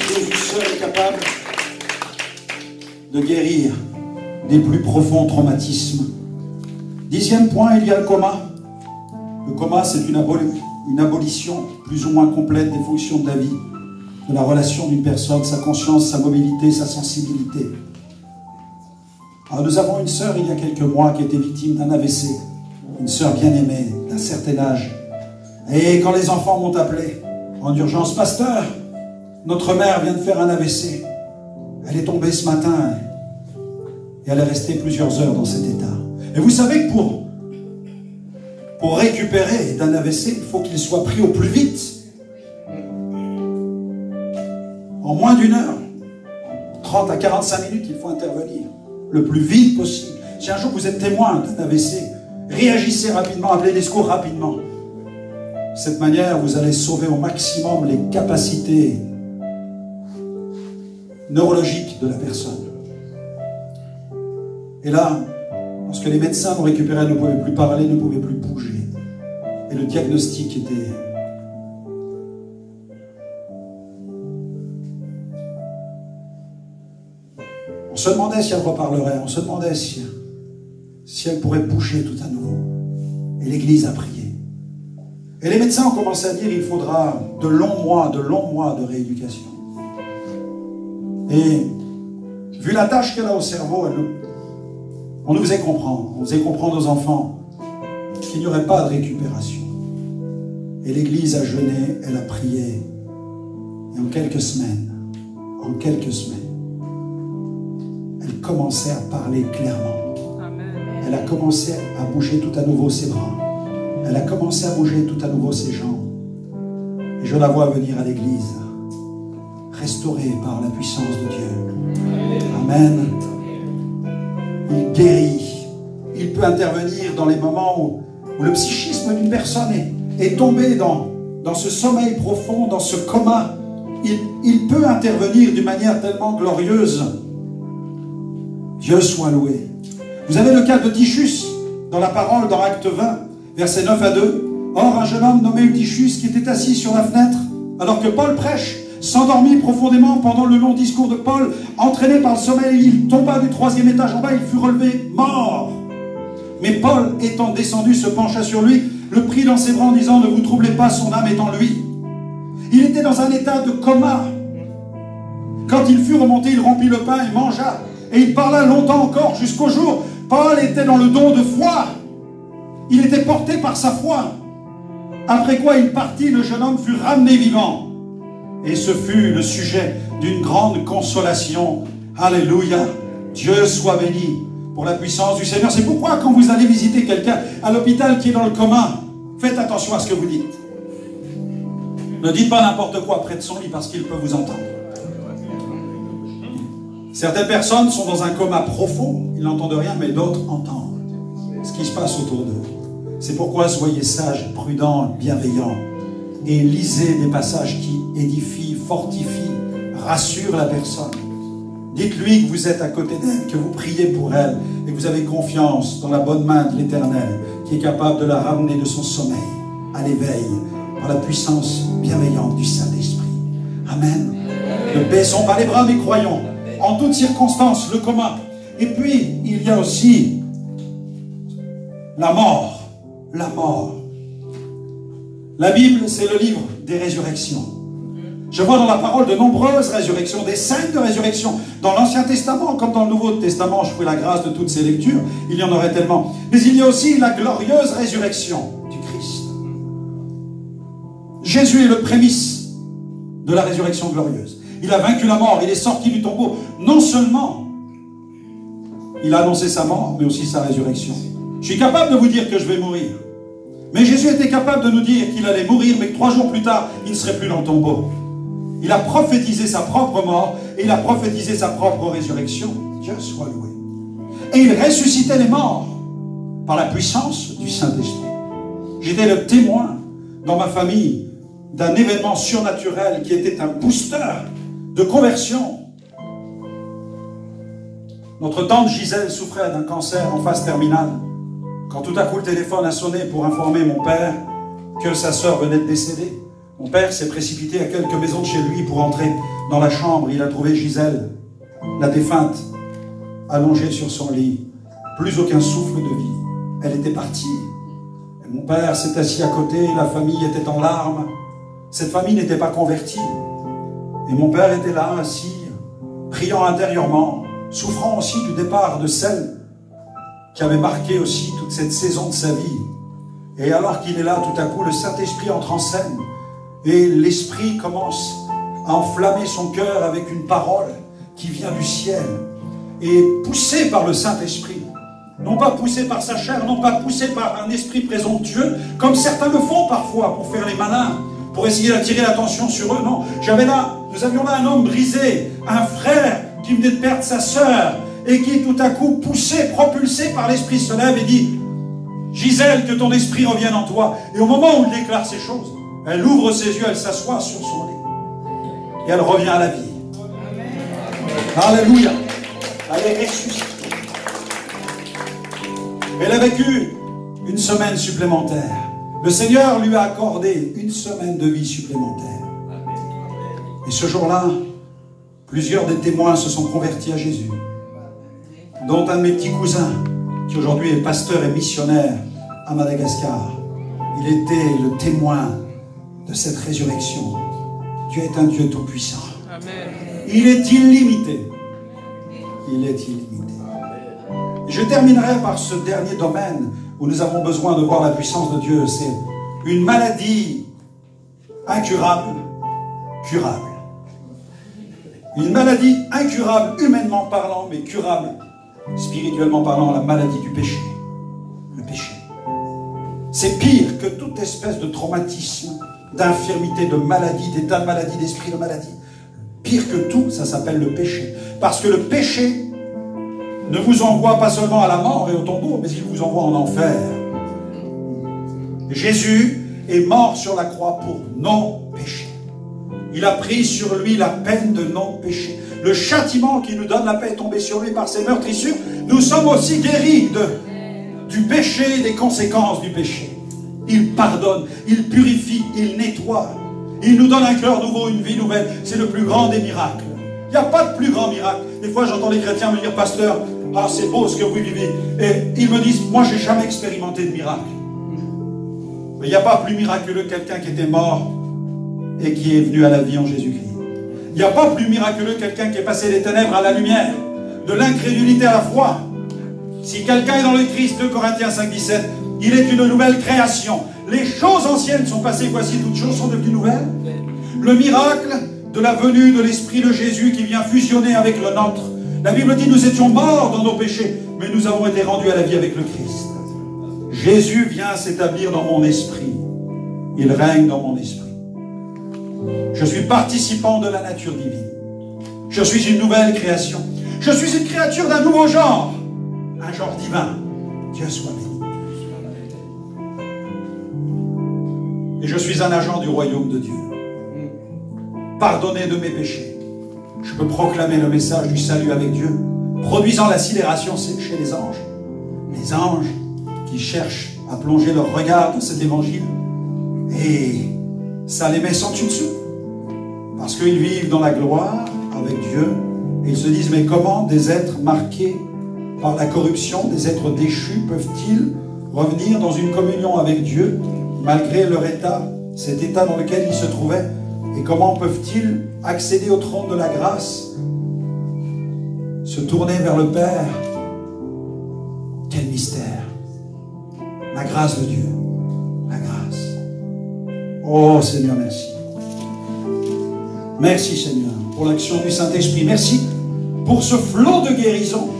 Jésus seul est capable de guérir des plus profonds traumatismes. 10e point, il y a le coma. Le coma, c'est une abolition plus ou moins complète des fonctions de la vie, de la relation d'une personne, sa conscience, sa mobilité, sa sensibilité. Alors, nous avons une sœur, il y a quelques mois, qui était victime d'un AVC. Une sœur bien-aimée, d'un certain âge. Et quand les enfants m'ont appelé en urgence, pasteur, notre mère vient de faire un AVC. Elle est tombée ce matin et elle est restée plusieurs heures dans cet état. Et vous savez que pour récupérer d'un AVC, il faut qu'il soit pris au plus vite. En moins d'une heure, 30 à 45 minutes, il faut intervenir le plus vite possible. Si un jour vous êtes témoin d'un AVC, réagissez rapidement, appelez les secours rapidement. De cette manière, vous allez sauver au maximum les capacités neurologiques de la personne. Et là, lorsque les médecins l'ont récupéré, elle ne pouvait plus parler, ne pouvait plus bouger. Et le diagnostic était... On se demandait si elle reparlerait, on se demandait si elle pourrait bouger tout à nouveau. Et l'Église a prié. Et les médecins ont commencé à dire qu'il faudra de longs mois de rééducation. Et vu la tâche qu'elle a au cerveau, on nous faisait comprendre. On faisait comprendre aux enfants qu'il n'y aurait pas de récupération. Et l'Église a jeûné, elle a prié. Et en quelques semaines, elle commençait à parler clairement. Amen. Elle a commencé à bouger tout à nouveau ses bras. Elle a commencé à bouger tout à nouveau ses jambes. Et je la vois venir à l'église, restaurée par la puissance de Dieu. Amen. Il guérit. Il peut intervenir dans les moments où le psychisme d'une personne est tombé dans ce sommeil profond, dans ce coma. Il peut intervenir d'une manière tellement glorieuse. Dieu soit loué. Vous avez le cas de Tychus. dans la parole, dans Acte 20, versets 9 à 2. Or, un jeune homme nommé Eutychus, qui était assis sur la fenêtre, alors que Paul prêche, s'endormit profondément pendant le long discours de Paul. Entraîné par le sommeil, il tomba du 3e étage en bas, il fut relevé mort. Mais Paul, étant descendu, se pencha sur lui, le prit dans ses bras en disant, ne vous troublez pas, son âme est en lui. Il était dans un état de coma. Quand il fut remonté, il rompit le pain et mangea. Et il parla longtemps encore, jusqu'au jour. Paul était dans le don de foi. Il était porté par sa foi. Après quoi il partit, le jeune homme fut ramené vivant. Et ce fut le sujet d'une grande consolation. Alléluia. Dieu soit béni pour la puissance du Seigneur. C'est pourquoi quand vous allez visiter quelqu'un à l'hôpital qui est dans le coma, faites attention à ce que vous dites. Ne dites pas n'importe quoi près de son lit parce qu'il peut vous entendre. Certaines personnes sont dans un coma profond, ils n'entendent rien, mais d'autres entendent ce qui se passe autour d'eux. C'est pourquoi soyez sages, prudents, bienveillants et lisez des passages qui édifient, fortifient, rassurent la personne. Dites-lui que vous êtes à côté d'elle, que vous priez pour elle et que vous avez confiance dans la bonne main de l'Éternel qui est capable de la ramener de son sommeil à l'éveil par la puissance bienveillante du Saint-Esprit. Amen. Ne baissons pas les bras, mais croyons en toutes circonstances le coma. Et puis, il y a aussi la mort. La mort. La Bible, c'est le livre des résurrections. Je vois dans la parole de nombreuses résurrections, des scènes de résurrection, dans l'Ancien Testament comme dans le Nouveau Testament. Je prie la grâce de toutes ces lectures, il y en aurait tellement. Mais il y a aussi la glorieuse résurrection du Christ. Jésus est le prémisse de la résurrection glorieuse. Il a vaincu la mort, il est sorti du tombeau. Non seulement il a annoncé sa mort, mais aussi sa résurrection. Je suis capable de vous dire que je vais mourir. Mais Jésus était capable de nous dire qu'il allait mourir, mais que 3 jours plus tard, il ne serait plus dans le tombeau. Il a prophétisé sa propre mort et il a prophétisé sa propre résurrection. Dieu soit loué. Et il ressuscitait les morts par la puissance du Saint-Esprit. J'étais le témoin dans ma famille d'un événement surnaturel qui était un booster de conversion. Notre tante Gisèle souffrait d'un cancer en phase terminale. Quand tout à coup le téléphone a sonné pour informer mon père que sa sœur venait de décéder, mon père s'est précipité à quelques maisons de chez lui pour entrer dans la chambre. Il a trouvé Gisèle, la défunte, allongée sur son lit. Plus aucun souffle de vie. Elle était partie. Et mon père s'est assis à côté, la famille était en larmes. Cette famille n'était pas convertie. Et mon père était là, assis, priant intérieurement, souffrant aussi du départ de celle qui avait marqué aussi toute cette saison de sa vie. Et alors qu'il est là, tout à coup, le Saint-Esprit entre en scène. Et l'Esprit commence à enflammer son cœur avec une parole qui vient du ciel. Et poussé par le Saint-Esprit. Non pas poussé par sa chair, non pas poussé par un esprit présomptueux, comme certains le font parfois pour faire les malins, pour essayer d'attirer l'attention sur eux. Non, nous avions là un homme brisé, un frère qui venait de perdre sa sœur, et qui tout à coup, poussé, propulsé par l'Esprit, se lève et dit « Gisèle, que ton esprit revienne en toi ». Et au moment où il déclare ces choses, elle ouvre ses yeux, elle s'assoit sur son lit. Et elle revient à la vie. Alléluia. Elle est ressuscitée. Elle a vécu une semaine supplémentaire. Le Seigneur lui a accordé une semaine de vie supplémentaire. Et ce jour-là, plusieurs des témoins se sont convertis à Jésus, dont un de mes petits cousins, qui aujourd'hui est pasteur et missionnaire à Madagascar. Il était le témoin de cette résurrection. Dieu est un Dieu tout-puissant. Il est illimité. Il est illimité. Et je terminerai par ce dernier domaine où nous avons besoin de voir la puissance de Dieu. C'est une maladie incurable, curable. Une maladie incurable, humainement parlant, mais curable, spirituellement parlant, la maladie du péché. Le péché. C'est pire que toute espèce de traumatisme, d'infirmité, de maladie, d'état de maladie, d'esprit de maladie. Pire que tout, ça s'appelle le péché. Parce que le péché ne vous envoie pas seulement à la mort et au tombeau, mais il vous envoie en enfer. Jésus est mort sur la croix pour nos péchés. Il a pris sur lui la peine de nos péchés. Le châtiment qui nous donne la paix est tombé sur lui par ses meurtrissures. Nous sommes aussi guéris du péché et des conséquences du péché. Il pardonne, il purifie, il nettoie. Il nous donne un cœur nouveau, une vie nouvelle. C'est le plus grand des miracles. Il n'y a pas de plus grand miracle. Des fois, j'entends les chrétiens me dire, pasteur, ah, c'est beau ce que vous vivez. Et ils me disent, moi, je n'ai jamais expérimenté de miracle. Mais il n'y a pas plus miraculeux que quelqu'un qui était mort et qui est venu à la vie en Jésus-Christ. Il n'y a pas plus miraculeux que quelqu'un qui est passé des ténèbres à la lumière, de l'incrédulité à la foi. Si quelqu'un est dans le Christ, 2 Corinthiens 5, 17, il est une nouvelle création. Les choses anciennes sont passées, voici toutes choses sont devenues nouvelles. Le miracle de la venue de l'Esprit de Jésus qui vient fusionner avec le nôtre. La Bible dit, nous étions morts dans nos péchés, mais nous avons été rendus à la vie avec le Christ. Jésus vient s'établir dans mon esprit. Il règne dans mon esprit. Je suis participant de la nature divine. Je suis une nouvelle création. Je suis une créature d'un nouveau genre. Un genre divin. Dieu soit béni. Et je suis un agent du royaume de Dieu. Pardonné de mes péchés. Je peux proclamer le message du salut avec Dieu, produisant la sidération chez les anges. Les anges qui cherchent à plonger leur regard dans cet évangile. Et ça les met sans dessus dessous. Parce qu'ils vivent dans la gloire avec Dieu. Et ils se disent, mais comment des êtres marqués par la corruption, des êtres déchus, peuvent-ils revenir dans une communion avec Dieu, malgré leur état, cet état dans lequel ils se trouvaient? Et comment peuvent-ils accéder au trône de la grâce, se tourner vers le Père? Quel mystère! La grâce de Dieu. La grâce. Oh Seigneur, merci. Merci Seigneur pour l'action du Saint-Esprit. Merci pour ce flot de guérison.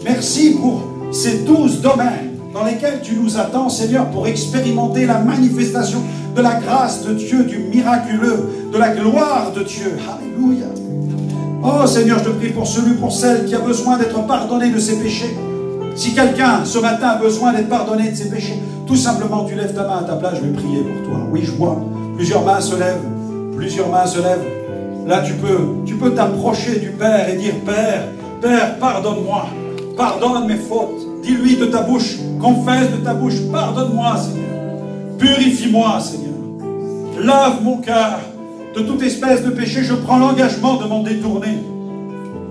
Merci pour ces 12 domaines dans lesquels tu nous attends, Seigneur, pour expérimenter la manifestation de la grâce de Dieu, du miraculeux, de la gloire de Dieu. Alléluia. Oh Seigneur, je te prie pour celui, pour celle qui a besoin d'être pardonné de ses péchés. Si quelqu'un, ce matin, a besoin d'être pardonné de ses péchés, tout simplement, tu lèves ta main à ta place, je vais prier pour toi. Oui, je vois. Plusieurs mains se lèvent. Plusieurs mains se lèvent. Là, tu peux t'approcher du Père et dire, Père, Père, pardonne-moi. Pardonne mes fautes. Dis-lui de ta bouche, confesse de ta bouche, pardonne-moi, Seigneur. Purifie-moi, Seigneur. Lave mon cœur de toute espèce de péché. Je prends l'engagement de m'en détourner.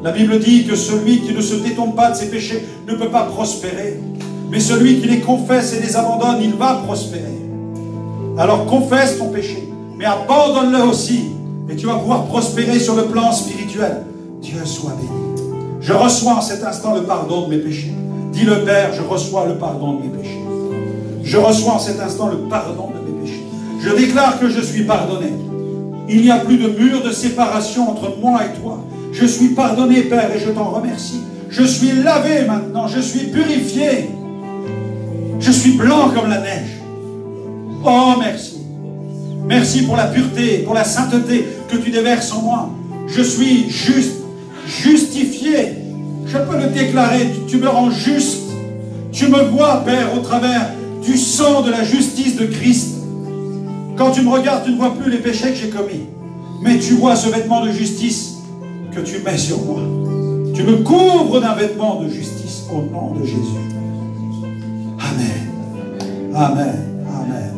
La Bible dit que celui qui ne se détourne pas de ses péchés ne peut pas prospérer. Mais celui qui les confesse et les abandonne, il va prospérer. Alors confesse ton péché, mais abandonne-le aussi. Et tu vas pouvoir prospérer sur le plan spirituel. Dieu soit béni. Je reçois en cet instant le pardon de mes péchés. Dis le Père, je reçois le pardon de mes péchés. Je reçois en cet instant le pardon de mes péchés. Je déclare que je suis pardonné. Il n'y a plus de mur de séparation entre moi et toi. Je suis pardonné, Père, et je t'en remercie. Je suis lavé maintenant, je suis purifié. Je suis blanc comme la neige. Oh, merci. Merci pour la pureté, pour la sainteté que tu déverses en moi. Je suis juste, justifié. Je peux le déclarer, tu me rends juste. Tu me vois, Père, au travers du sang de la justice de Christ. Quand tu me regardes, tu ne vois plus les péchés que j'ai commis. Mais tu vois ce vêtement de justice que tu mets sur moi. Tu me couvres d'un vêtement de justice au nom de Jésus. Amen. Amen. Amen.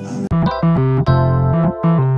Amen.